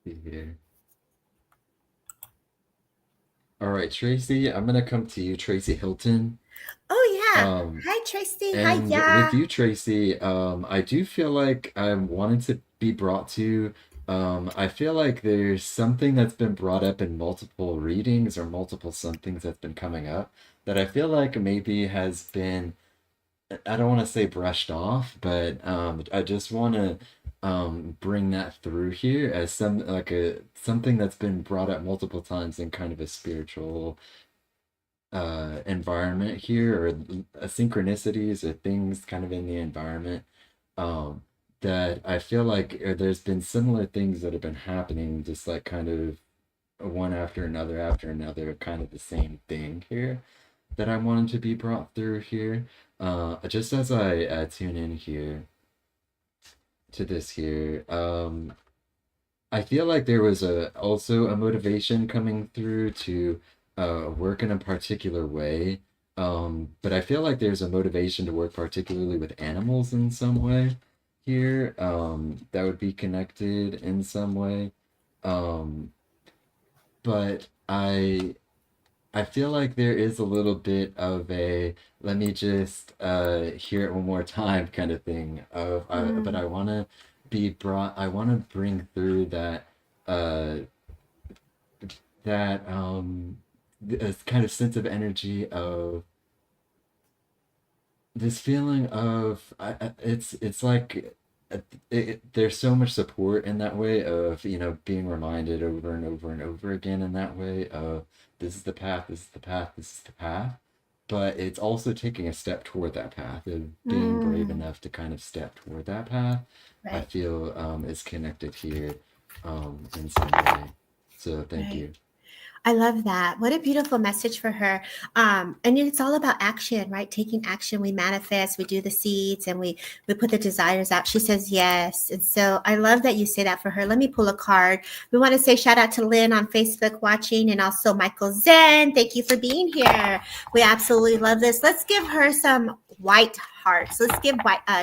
Here. All right, Tracy, I'm going to come to you, Tracy Hilton. Oh, yeah. Hi, Tracy. Hi, yeah. With you, Tracy, I do feel like I'm wanting to be brought to, I feel like there's something that's been brought up in multiple readings or multiple somethings that's been coming up that I feel like maybe has been, I don't want to say brushed off, but I just want to bring that through here as something that's been brought up multiple times in kind of a spiritual environment here, or synchronicities or things kind of in the environment that I feel like there's been similar things that have been happening, just like kind of one after another, kind of the same thing here that I wanted to be brought through here. Just as I tune in here to this here, I feel like there was also a motivation coming through to work in a particular way, but I feel like there's a motivation to work particularly with animals in some way here, that would be connected in some way, but I feel like there is a little bit of a let me just hear it one more time kind of thing of but I want to bring through that this kind of sense of energy of this feeling of it's like there's so much support in that way of being reminded over and over and over again in that way of this is the path, this is the path, this is the path, but it's also taking a step toward that path of being brave enough to kind of step toward that path. Right. I feel is connected here in some way. So thank you. I love that. What a beautiful message for her. And it's all about action, right? Taking action. We manifest, we do the seeds, and we put the desires out. She says yes. And so I love that you say that for her. Let me pull a card. We want to say shout out to Lynn on Facebook watching, and also Michael Zen. Thank you for being here. We absolutely love this. Let's give her some white hearts. Let's give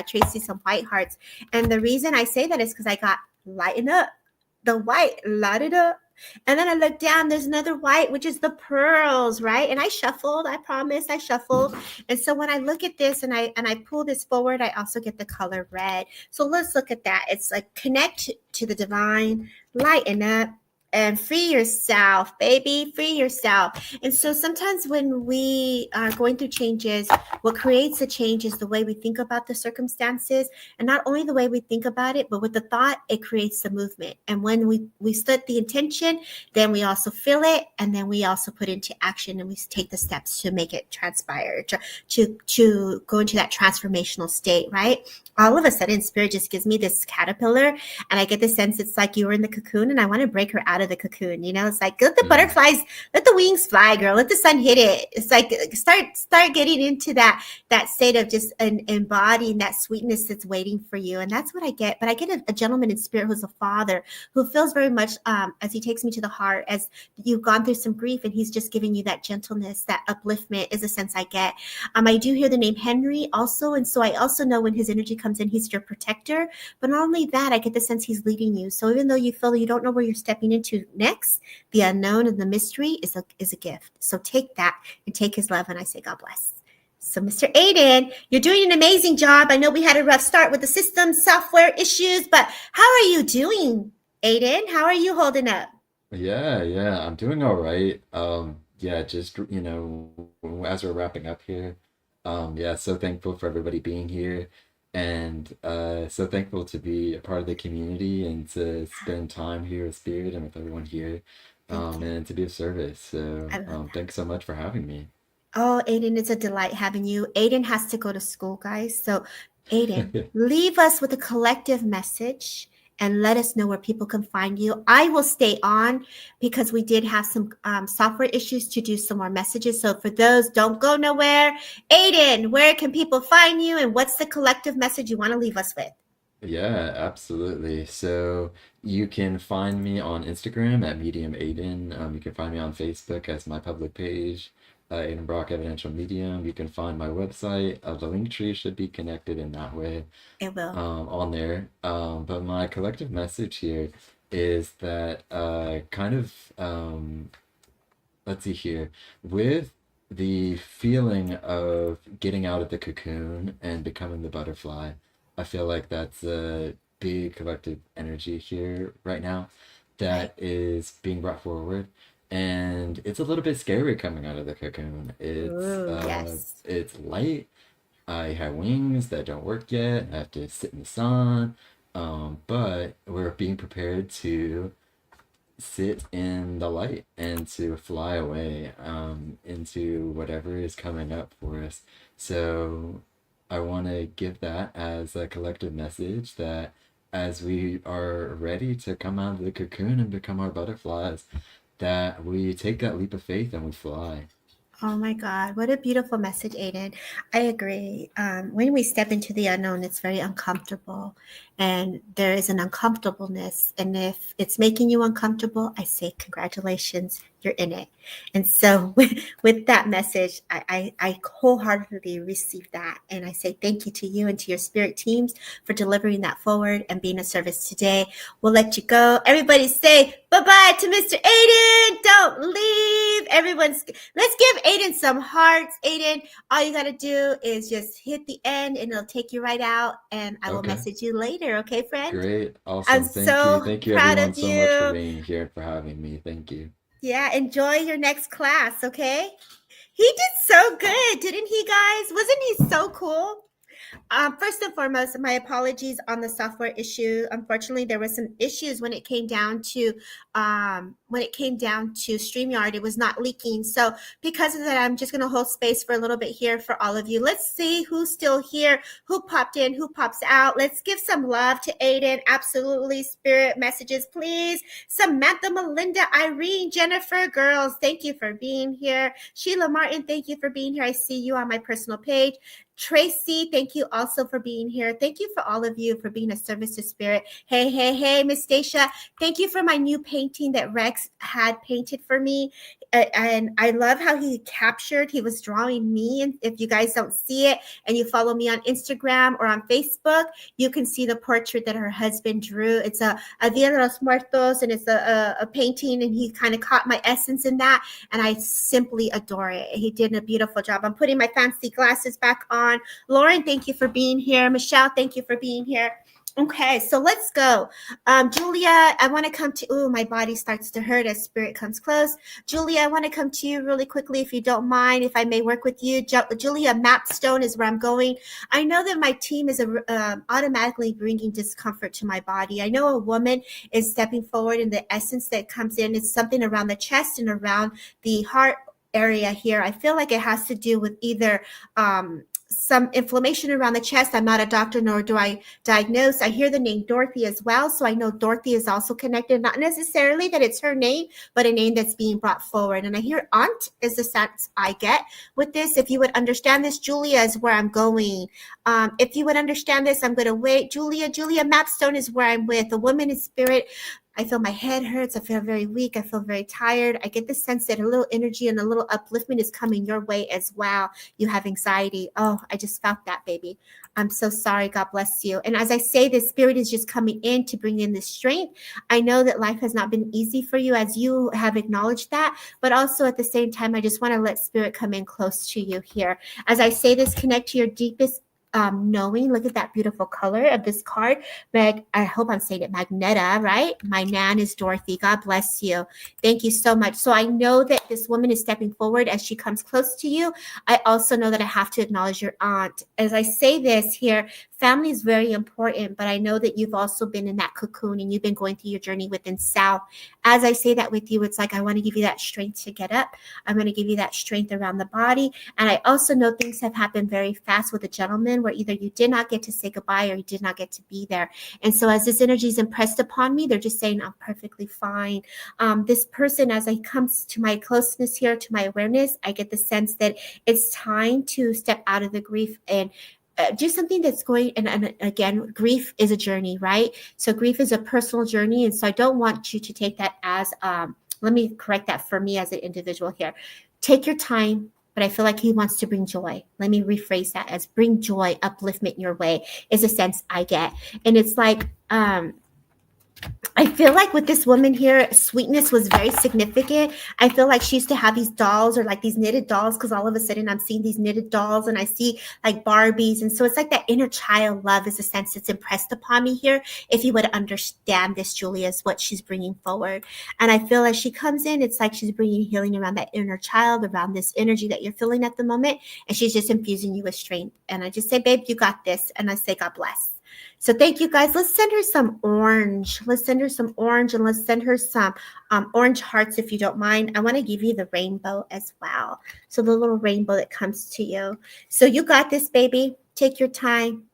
Tracy some white hearts. And the reason I say that is because I got lighten up. The white, light it up. And then I look down, there's another white, which is the pearls, right? And I shuffled, I promise I shuffled. And so when I look at this and I pull this forward, I also get the color red. So let's look at that. It's like connect to the divine, lighten up, and free yourself, baby, free yourself. And so sometimes when we are going through changes, what creates the change is the way we think about the circumstances, and not only the way we think about it, but with the thought, it creates the movement. And when we set the intention, then we also feel it, and then we also put into action, and we take the steps to make it transpire, to go into that transformational state, right? All of a sudden, Spirit just gives me this caterpillar, and I get the sense it's like you were in the cocoon, and I want to break her out of the cocoon. You know, it's like, let the butterflies, let the wings fly, girl. Let the sun hit it. It's like, start getting into that state of just embodying that sweetness that's waiting for you. And that's what I get. But I get a gentleman in spirit who's a father who feels very much, as he takes me to the heart, as you've gone through some grief, and he's just giving you that gentleness, that upliftment is a sense I get. I do hear the name Henry also. And so I also know when his energy comes in, he's your protector. But not only that, I get the sense he's leading you. So even though you feel you don't know where you're stepping into next, the unknown and the mystery is a gift. So take that and take his love. And I say, God bless. So Mr. Aiden, you're doing an amazing job. I know we had a rough start with the system software issues, but how are you doing, Aiden? How are you holding up? Yeah, I'm doing all right. Yeah, just, as we're wrapping up here, yeah, so thankful for everybody being here, and so thankful to be a part of the community and to spend time here with Spirit and with everyone here, and to be of service. So, thanks so much for having me. Oh, Aiden, it's a delight having you. Aiden has to go to school, guys. So, Aiden, leave us with a collective message and let us know where people can find you. I will stay on because we did have some software issues to do some more messages. So for those, don't go nowhere. Aiden, where can people find you, and what's the collective message you want to leave us with? Yeah, absolutely. So you can find me on Instagram at Medium Aiden. You can find me on Facebook as my public page, Aiden Brock Evidential Medium. You can find my website. The link tree should be connected in that way. It will. On there. But my collective message here is that let's see here, with the feeling of getting out of the cocoon and becoming the butterfly, I feel like that's a big collective energy here right now that is being brought forward. And it's a little bit scary coming out of the cocoon. Yes. It's light. I have wings that don't work yet. I have to sit in the sun. But we're being prepared to sit in the light and to fly away into whatever is coming up for us. So I want to give that as a collective message that as we are ready to come out of the cocoon and become our butterflies, that we take that leap of faith and we fly. Oh my God, what a beautiful message, Aiden. I agree. When we step into the unknown, it's very uncomfortable, and there is an uncomfortableness. And if it's making you uncomfortable, I say congratulations, you're in it. And so with that message, I wholeheartedly receive that. And I say thank you to you and to your spirit teams for delivering that forward and being of service today. We'll let you go. Everybody say bye-bye to Mr. Aiden. Don't leave. Let's give Aiden some hearts. Aiden, all you got to do is just hit the end and it'll take you right out. And I will message you later. Okay, friend? Great. Awesome. Thank you everyone so much for being here, for having me. Thank you. Yeah, enjoy your next class, okay? He did so good, didn't he, guys? Wasn't he so cool? First and foremost, my apologies on the software issue. Unfortunately, there were some issues when it came down to when it came down to StreamYard, it was not leaking. So because of that, I'm just going to hold space for a little bit here for all of you. Let's see who's still here, who popped in, who pops out. Let's give some love to Aiden. Absolutely. Spirit messages, please. Samantha, Melinda, Irene, Jennifer, girls, thank you for being here. Sheila Martin, thank you for being here. I see you on my personal page. Tracy, thank you also for being here. Thank you for all of you for being a service to spirit. Hey, Miss Stacia, thank you for my new painting that Rex had painted for me. And I love how he was drawing me. And if you guys don't see it and you follow me on Instagram or on Facebook, you can see the portrait that her husband drew. It's a Dia de los Muertos, and it's a painting, and he kind of caught my essence in that. And I simply adore it. He did a beautiful job. I'm putting my fancy glasses back on. Lauren, thank you for being here. Michelle, thank you for being here. Okay, so let's go. Julia, I want to come to, my body starts to hurt as spirit comes close. Julia, I want to come to you really quickly, if you don't mind, if I may work with you. Julia, Mapstone is where I'm going. I know that my team is automatically bringing discomfort to my body. I know a woman is stepping forward, and the essence that comes in is something around the chest and around the heart area here. I feel like it has to do with either some inflammation around the chest. I'm not a doctor, nor do I diagnose. I hear the name Dorothy as well, so I know Dorothy is also connected. Not necessarily that it's her name, but a name that's being brought forward. And I hear aunt is the sense I get with this. If you would understand this, Julia is where I'm going. If you would understand this, I'm going to wait. Julia Mapstone is where I'm with. A woman in spirit. I feel my head hurts. I feel very weak. I feel very tired. I get the sense that a little energy and a little upliftment is coming your way as well. You have anxiety. Oh, I just felt that, baby. I'm so sorry. God bless you. And as I say, this spirit is just coming in to bring in the strength. I know that life has not been easy for you, as you have acknowledged that, but also at the same time, I just want to let spirit come in close to you here. As I say this, connect to your deepest knowing. Look at that beautiful color of this card. I hope I'm saying it, Magneta, right? My nan is Dorothy. God bless you. Thank you so much. So I know that this woman is stepping forward as she comes close to you. I also know that I have to acknowledge your aunt. As I say this here, family is very important, but I know that you've also been in that cocoon and you've been going through your journey within self. As I say that with you, it's like I want to give you that strength to get up. I'm going to give you that strength around the body. And I also know things have happened very fast with a gentleman where either you did not get to say goodbye or you did not get to be there. And so as this energy is impressed upon me, they're just saying, I'm perfectly fine. This person, as I comes to my closeness here, to my awareness, I get the sense that it's time to step out of the grief and do something that's going, and again, grief is a journey, right? So grief is a personal journey. And so I don't want you to take that as, let me correct that for me as an individual here. Take your time, but I feel like he wants to bring joy. Let me rephrase that as bring joy, upliftment your way is a sense I get. And it's like, I feel like with this woman here, sweetness was very significant. I feel like she used to have these dolls or like these knitted dolls, because all of a sudden I'm seeing these knitted dolls and I see like Barbies. And so it's like that inner child love is a sense that's impressed upon me here. If you would understand this, Julia, is what she's bringing forward. And I feel as she comes in, it's like she's bringing healing around that inner child, around this energy that you're feeling at the moment. And she's just infusing you with strength. And I just say, babe, you got this. And I say, God bless. So thank you, guys. Let's send her some orange. Let's send her some orange, and let's send her some orange hearts, if you don't mind. I want to give you the rainbow as well. So the little rainbow that comes to you. So you got this, baby. Take your time.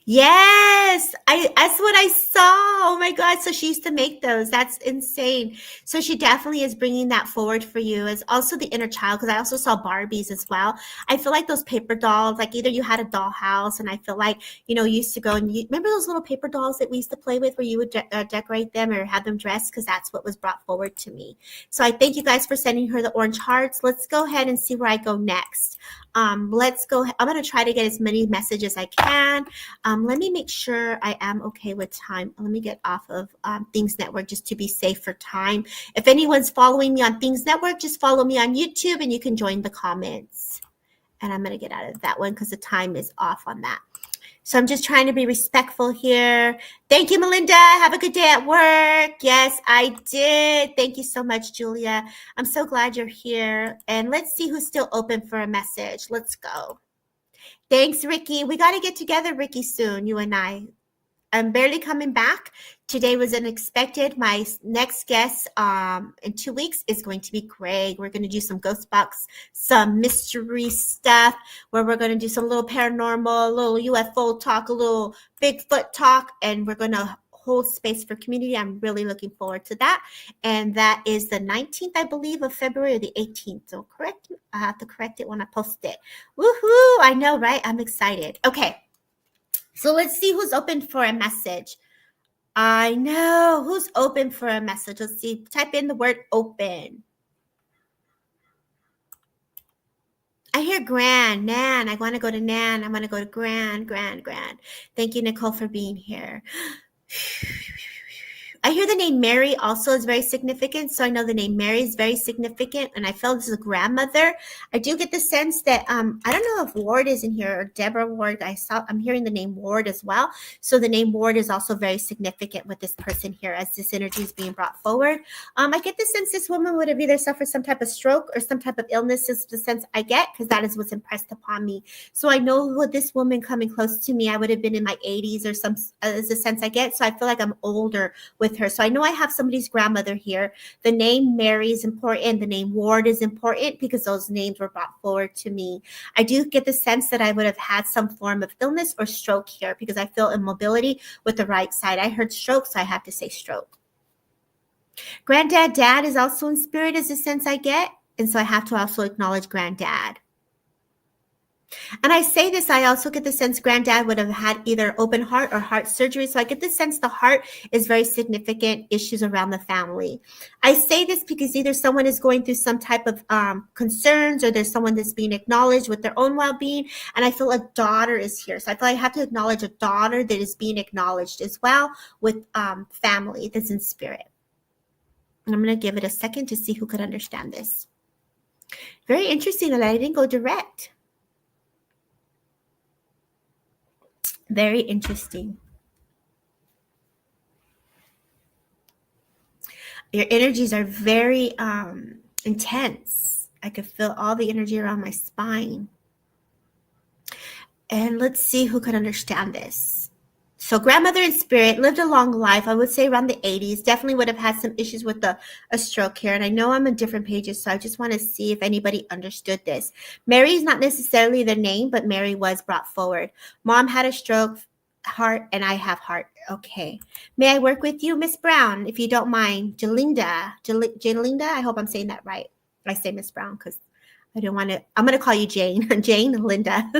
Yes, that's what I saw. Oh my God. So she used to make those. That's insane. So she definitely is bringing that forward for you as also the inner child, because I also saw Barbies as well. I feel like those paper dolls, like either you had a dollhouse, and I feel like, you used to go and remember those little paper dolls that we used to play with where you would decorate them or have them dressed, because that's what was brought forward to me. So I thank you guys for sending her the orange hearts. Let's go ahead and see where I go next. Let's go. I'm going to try to get as many messages as I can. Let me make sure I am okay with time. Let me get off of Things Network just to be safe for time. If anyone's following me on Things Network, just follow me on YouTube and you can join the comments. And I'm going to get out of that one because the time is off on that. So I'm just trying to be respectful here. Thank you, Melinda. Have a good day at work. Yes, I did. Thank you so much, Julia. I'm so glad you're here. And let's see who's still open for a message. Let's go. Thanks, Ricky. We got to get together, Ricky, soon, you and I. I'm barely coming back. Today was unexpected. My next guest in 2 weeks is going to be Greg. We're going to do some ghost box, some mystery stuff, where we're going to do some little paranormal, a little UFO talk, a little Bigfoot talk, and we're going to hold space for community. I'm really looking forward to that. And that is the 19th, I believe, of February, or the 18th. So correct, I have to correct it when I post it. Woohoo! I know, right? I'm excited. Okay. So let's see who's open for a message. I know. Who's open for a message? Let's see. Type in the word open. I hear Gran, Nan. I want to go to Nan. I'm going to go to Gran. Thank you, Nicole, for being here. I hear the name Mary also is very significant. So I know the name Mary is very significant. And I felt this is a grandmother. I do get the sense that, I don't know if Ward is in here or Deborah Ward. I'm hearing the name Ward as well. So the name Ward is also very significant with this person here as this energy is being brought forward. I get the sense this woman would have either suffered some type of stroke or some type of illness is the sense I get, because that is what's impressed upon me. So I know with this woman coming close to me, I would have been in my 80s or some, is the sense I get. So I feel like I'm older with her. So I know I have somebody's grandmother here. The name Mary is important. The name Ward is important because those names were brought forward to me. I do get the sense that I would have had some form of illness or stroke here because I feel immobility with the right side. I heard stroke, so I have to say stroke. Granddad, dad is also in spirit is the sense I get. And so I have to also acknowledge granddad. And I say this, I also get the sense granddad would have had either open heart or heart surgery. So I get the sense the heart is very significant issues around the family. I say this because either someone is going through some type of concerns or there's someone that's being acknowledged with their own well-being. And I feel a daughter is here. So I feel I have to acknowledge a daughter that is being acknowledged as well with family that's in spirit. And I'm going to give it a second to see who could understand this. Very interesting that I didn't go direct. Very interesting. Your energies are very intense. I could feel all the energy around my spine. And let's see who could understand this. So grandmother in spirit lived a long life. I would say around the 80s. Definitely would have had some issues with a stroke here. And I know I'm on different pages, so I just want to see if anybody understood this. Mary is not necessarily the name, but Mary was brought forward. Mom had a stroke, heart, and I have heart. Okay. May I work with you, Miss Brown, if you don't mind? Jalinda. I hope I'm saying that right. I say Miss Brown because I don't want to. I'm going to call you Jane. Jane, Linda.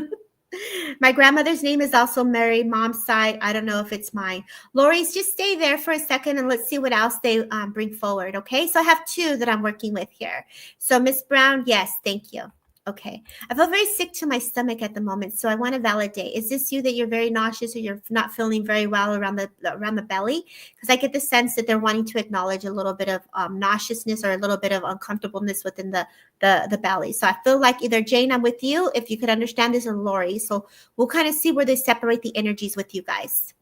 My grandmother's name is also Mary, mom's side. I don't know if it's mine. Lori's, just stay there for a second and let's see what else they bring forward, okay? So I have two that I'm working with here. So Miss Brown, yes, thank you. Okay. I feel very sick to my stomach at the moment, so I want to validate. Is this you that you're very nauseous or you're not feeling very well around the belly? Because I get the sense that they're wanting to acknowledge a little bit of nauseousness or a little bit of uncomfortableness within the belly. So I feel like either Jane, I'm with you, if you could understand this, or Lori. So we'll kind of see where they separate the energies with you guys.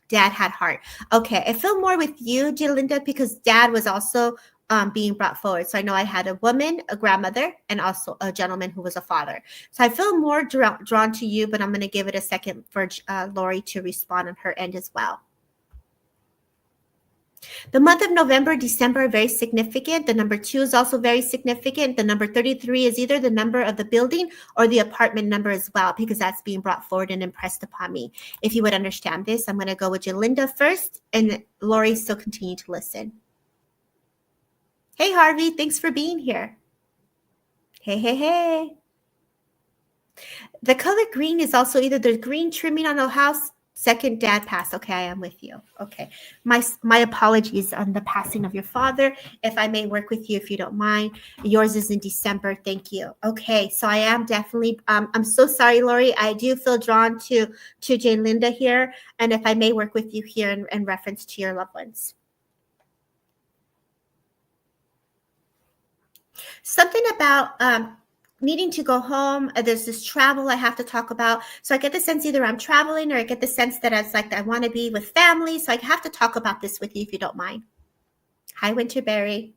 Dad had heart. Okay. I feel more with you, Jalinda, because dad was also being brought forward. So I know I had a woman, a grandmother, and also a gentleman who was a father. So I feel more drawn to you, but I'm going to give it a second for Lori to respond on her end as well. The month of November, December are very significant. The number 2 is also very significant. The number 33 is either the number of the building or the apartment number as well, because that's being brought forward and impressed upon me. If you would understand this, I'm going to go with Jalinda first, and Lori still continue to listen. Hey, Harvey, thanks for being here. Hey. The color green is also either the green trimming on the house. Second, dad passed. Okay, I am with you. Okay. My apologies on the passing of your father. If I may work with you, if you don't mind. Yours is in December. Thank you. Okay, so I am definitely, I'm so sorry, Lori. I do feel drawn to Jane Linda here. And if I may work with you here in reference to your loved ones. Something about needing to go home. There's this travel I have to talk about. So I get the sense either I'm traveling or I get the sense that it's like I want to be with family. So I have to talk about this with you if you don't mind. Hi, Winterberry.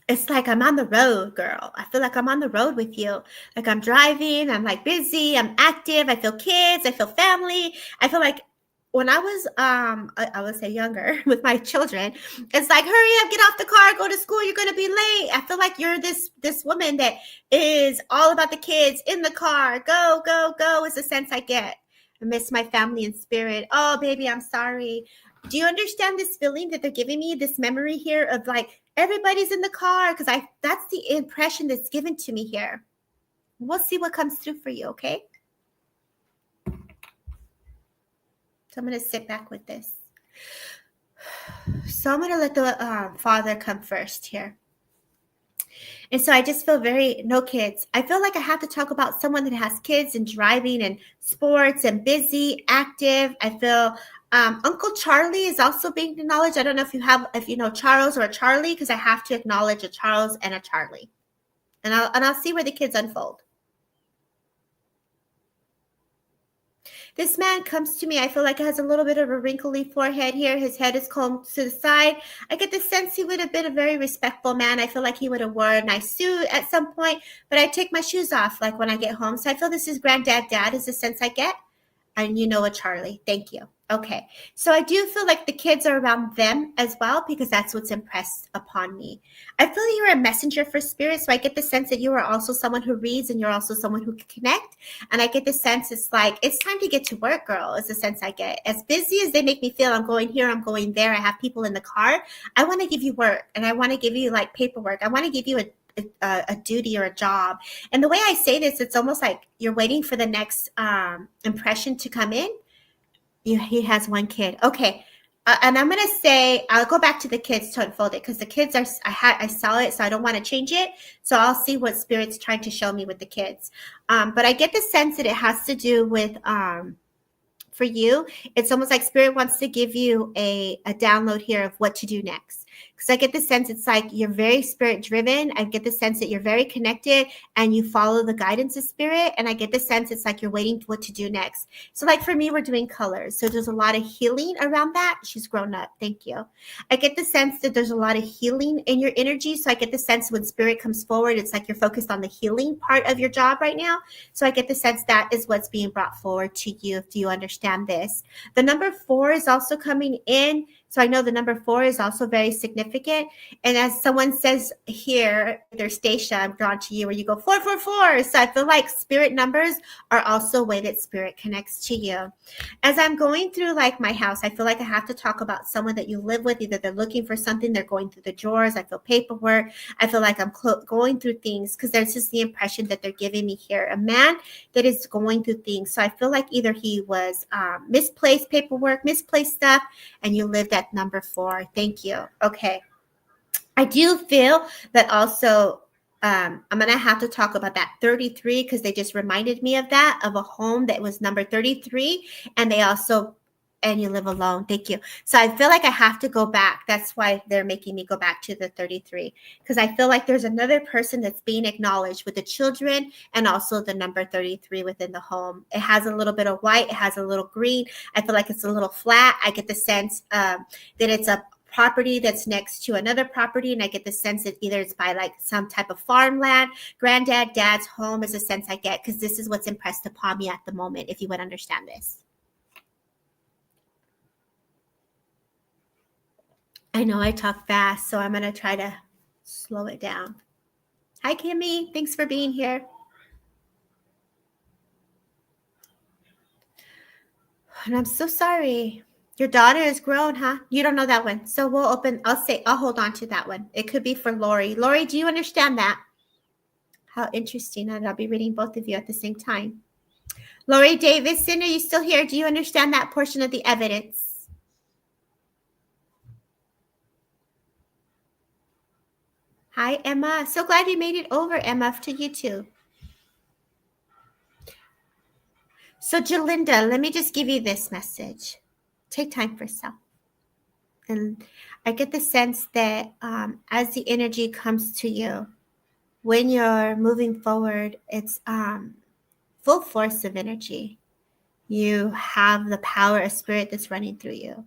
it's like I'm on the road, girl. I feel like I'm on the road with you. Like I'm driving, I'm like busy, I'm active, I feel kids, I feel family. I feel like when I was I would say younger with my children, it's like hurry up, get off the car, go to school, you're gonna be late. I feel like you're this woman that is all about the kids in the car. Go, go, go is the sense I get. I miss my family and spirit. Oh baby, I'm sorry. Do you understand this feeling that they're giving me, this memory here of like everybody's in the car? Because that's the impression that's given to me here. We'll see what comes through for you, okay? So I'm going to sit back with this. So I'm going to let the Father come first here. And so I just feel no kids. I feel like I have to talk about someone that has kids and driving and sports and busy, active. I feel Uncle Charlie is also being acknowledged. I don't know if you know Charles or a Charlie, because I have to acknowledge a Charles and a Charlie. And I'll see where the kids unfold. This man comes to me. I feel like he has a little bit of a wrinkly forehead here. His head is combed to the side. I get the sense he would have been a very respectful man. I feel like he would have worn a nice suit at some point, but I take my shoes off like when I get home. So I feel this is granddad, dad is the sense I get. And you know a Charlie. Thank you. Okay. So I do feel like the kids are around them as well, because that's what's impressed upon me. I feel you're a messenger for spirit. So I get the sense that you are also someone who reads and you're also someone who can connect. And I get the sense it's like, it's time to get to work, girl, is the sense I get. As busy as they make me feel, I'm going here, I'm going there, I have people in the car. I want to give you work, and I want to give you like paperwork. I want to give you a duty or a job. And the way I say this, it's almost like you're waiting for the next impression to come in. He has one kid. Okay. And I'm going to say, I'll go back to the kids to unfold it, because the kids I saw it, so I don't want to change it. So I'll see what Spirit's trying to show me with the kids. But I get the sense that it has to do with, for you, it's almost like Spirit wants to give you a download here of what to do next. Because I get the sense it's like you're very spirit driven. I get the sense that you're very connected and you follow the guidance of Spirit. And I get the sense it's like you're waiting what to do next. So like for me, we're doing colors. So there's a lot of healing around that. She's grown up. Thank you. I get the sense that there's a lot of healing in your energy. So I get the sense when Spirit comes forward, it's like you're focused on the healing part of your job right now. So I get the sense that is what's being brought forward to you. Do you understand this? The number 4 is also coming in. So I know the number 4 is also very significant. And as someone says here, their Stacia, I'm drawn to you, where you go 444. So I feel like spirit numbers are also a way that Spirit connects to you. As I'm going through like my house, I feel like I have to talk about someone that you live with. Either they're looking for something, they're going through the drawers. I feel paperwork. I feel like I'm going through things, because there's just the impression that they're giving me here. A man that is going through things. So I feel like either he was misplaced paperwork, misplaced stuff, and you lived at number 4. Thank you. Okay. I do feel that also I'm going to have to talk about that 33, because they just reminded me of that, of a home that was number 33. And they also, and you live alone. Thank you. So I feel like I have to go back. That's why they're making me go back to the 33, because I feel like there's another person that's being acknowledged with the children and also the number 33 within the home. It has a little bit of white. It has a little green. I feel like it's a little flat. I get the sense that it's a property that's next to another property, and I get the sense that either it's by like some type of farmland. Granddad, dad's home is a sense I get, because this is what's impressed upon me at the moment, if you would understand this. I know I talk fast, so I'm going to try to slow it down. Hi, Kimmy. Thanks for being here. And I'm so sorry. Your daughter is grown, huh? You don't know that one. So I'll hold on to that one. It could be for Lori. Lori, do you understand that? How interesting. And I'll be reading both of you at the same time. Lori Davidson, are you still here? Do you understand that portion of the evidence? Hi, Emma. So glad you made it over, Emma, to YouTube. So, Jalinda, let me just give you this message. Take time for yourself. And I get the sense that as the energy comes to you, when you're moving forward, it's full force of energy. You have the power of Spirit that's running through you.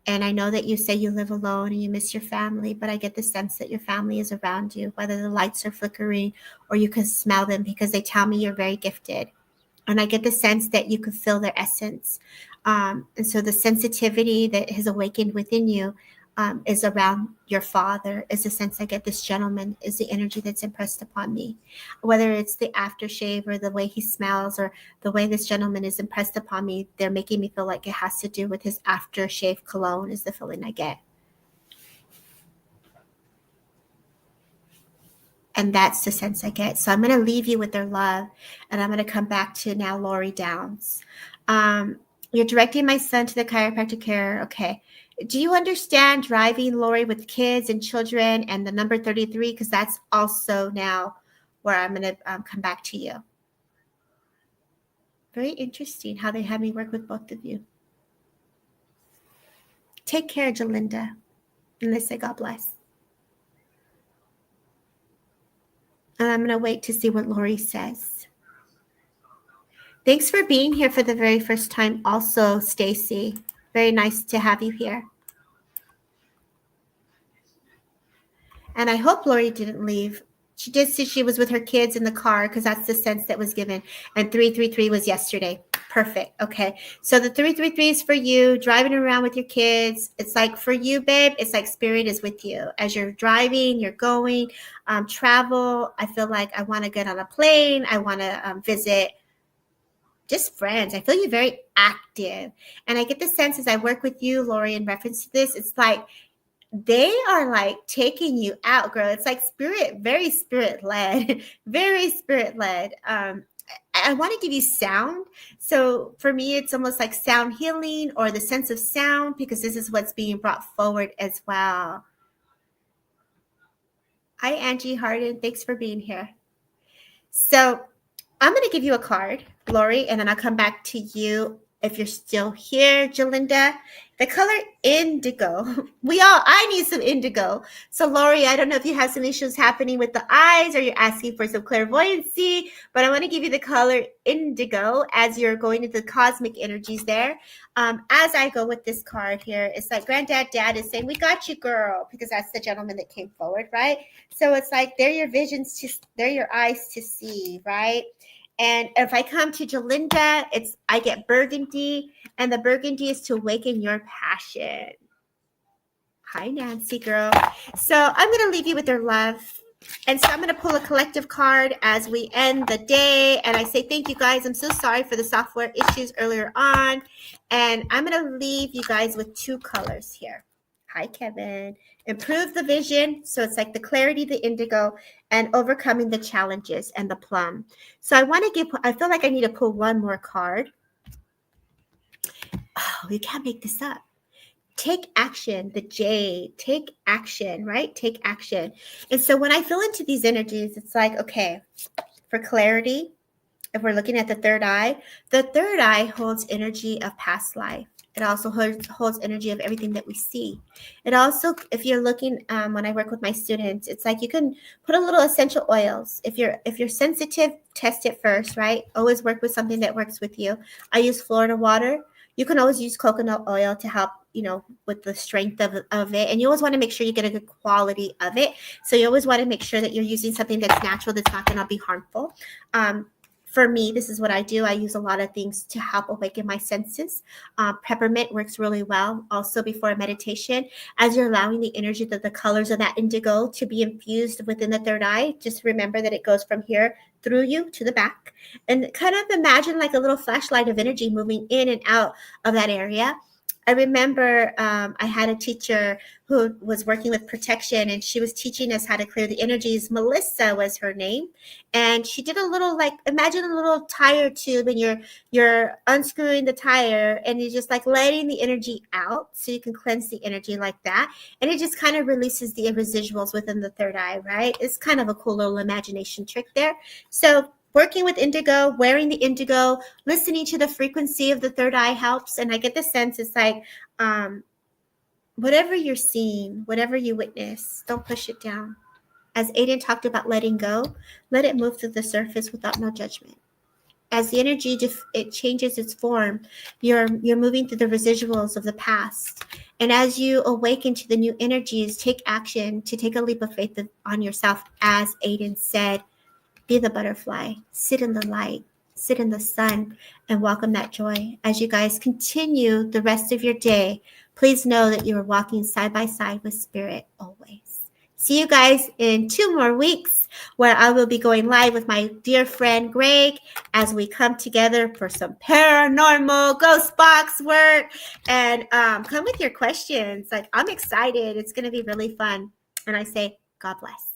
And I know that you say you live alone and you miss your family, but I get the sense that your family is around you, whether the lights are flickering or you can smell them, because they tell me you're very gifted. And I get the sense that you could feel their essence. And so the sensitivity that has awakened within you is around your father, is the sense I get. This gentleman is the energy that's impressed upon me. Whether it's the aftershave or the way he smells or the way this gentleman is impressed upon me, they're making me feel like it has to do with his aftershave cologne, is the feeling I get. And that's the sense I get. So I'm going to leave you with their love, and I'm going to come back to now Lori Downs. You're directing my son to the chiropractic care. Okay. Do you understand driving, Lori, with kids and children and the number 33? Because that's also now where I'm going to come back to you. Very interesting how they have me work with both of you. Take care, Jalinda. And they say, God bless. And I'm going to wait to see what Lori says. Thanks for being here for the very first time also, Stacy. Very nice to have you here. And I hope Lori didn't leave. She did say she was with her kids in the car, because that's the sense that was given. And 333 was yesterday. Perfect. Okay. So the 333 is for you, driving around with your kids. It's like for you, babe, it's like spirit is with you. As you're driving, you're going, travel. I feel like I want to get on a plane. I want to visit just friends. I feel you very active. And I get the sense as I work with you, Lori, in reference to this, it's like they are like taking you out, girl. It's like spirit, very spirit led, very spirit led. I want to give you sound. So for me, it's almost like sound healing or the sense of sound, because this is what's being brought forward as well. Hi, Angie Harden. Thanks for being here. So I'm going to give you a card, Lori, and then I'll come back to you if you're still here, Jalinda. The color indigo. I need some indigo. So Lori, I don't know if you have some issues happening with the eyes or you're asking for some clairvoyancy, but I want to give you the color indigo as you're going into the cosmic energies there. As I go with this card here, it's like Granddad Dad is saying, we got you, girl, because that's the gentleman that came forward, right? So it's like they're your visions, they're your eyes to see, right? And if I come to Jalinda, I get burgundy, and the burgundy is to awaken your passion. Hi, Nancy, girl. So I'm going to leave you with their love. And so I'm going to pull a collective card as we end the day. And I say, thank you, guys. I'm so sorry for the software issues earlier on. And I'm going to leave you guys with two colors here. Hi, Kevin. Improve the vision. So it's like the clarity, the indigo, and overcoming the challenges, and the plum. So I feel like I need to pull one more card. Oh, you can't make this up. Take action, the J, take action, right? Take action. And so when I feel into these energies, it's like, okay, for clarity, if we're looking at the third eye holds energy of past life. It also holds energy of everything that we see. It also, if you're looking, when I work with my students, it's like you can put a little essential oils. If you're sensitive, test it first, right? Always work with something that works with you. I use Florida water. You can always use coconut oil to help, with the strength of it. And you always want to make sure you get a good quality of it. So you always want to make sure that you're using something that's natural, that's not going to be harmful. For me, this is what I do. I use a lot of things to help awaken my senses. Peppermint works really well. Also before meditation, as you're allowing the energy, the colors of that indigo to be infused within the third eye, just remember that it goes from here through you to the back. And kind of imagine like a little flashlight of energy moving in and out of that area. I remember I had a teacher who was working with protection, and she was teaching us how to clear the energies. Melissa was her name. And she did a little, like, imagine a little tire tube, and you're unscrewing the tire, and you're just like letting the energy out so you can cleanse the energy like that. And it just kind of releases the residuals within the third eye, right? It's kind of a cool little imagination trick there. So working with indigo, wearing the indigo, listening to the frequency of the third eye helps. And I get the sense it's like, whatever you're seeing, whatever you witness, don't push it down. As Aiden talked about letting go, let it move through the surface without no judgment. as the energy it changes its form, you're moving through the residuals of the past. And as you awaken to the new energies, take action to take a leap of faith on yourself. As Aiden said, be the butterfly, sit in the light, sit in the sun, and welcome that joy. As you guys continue the rest of your day, please know that you are walking side by side with Spirit always. See you guys in 2 more weeks, where I will be going live with my dear friend Greg as we come together for some paranormal ghost box work. And come with your questions. Like, I'm excited. It's going to be really fun. And I say, God bless.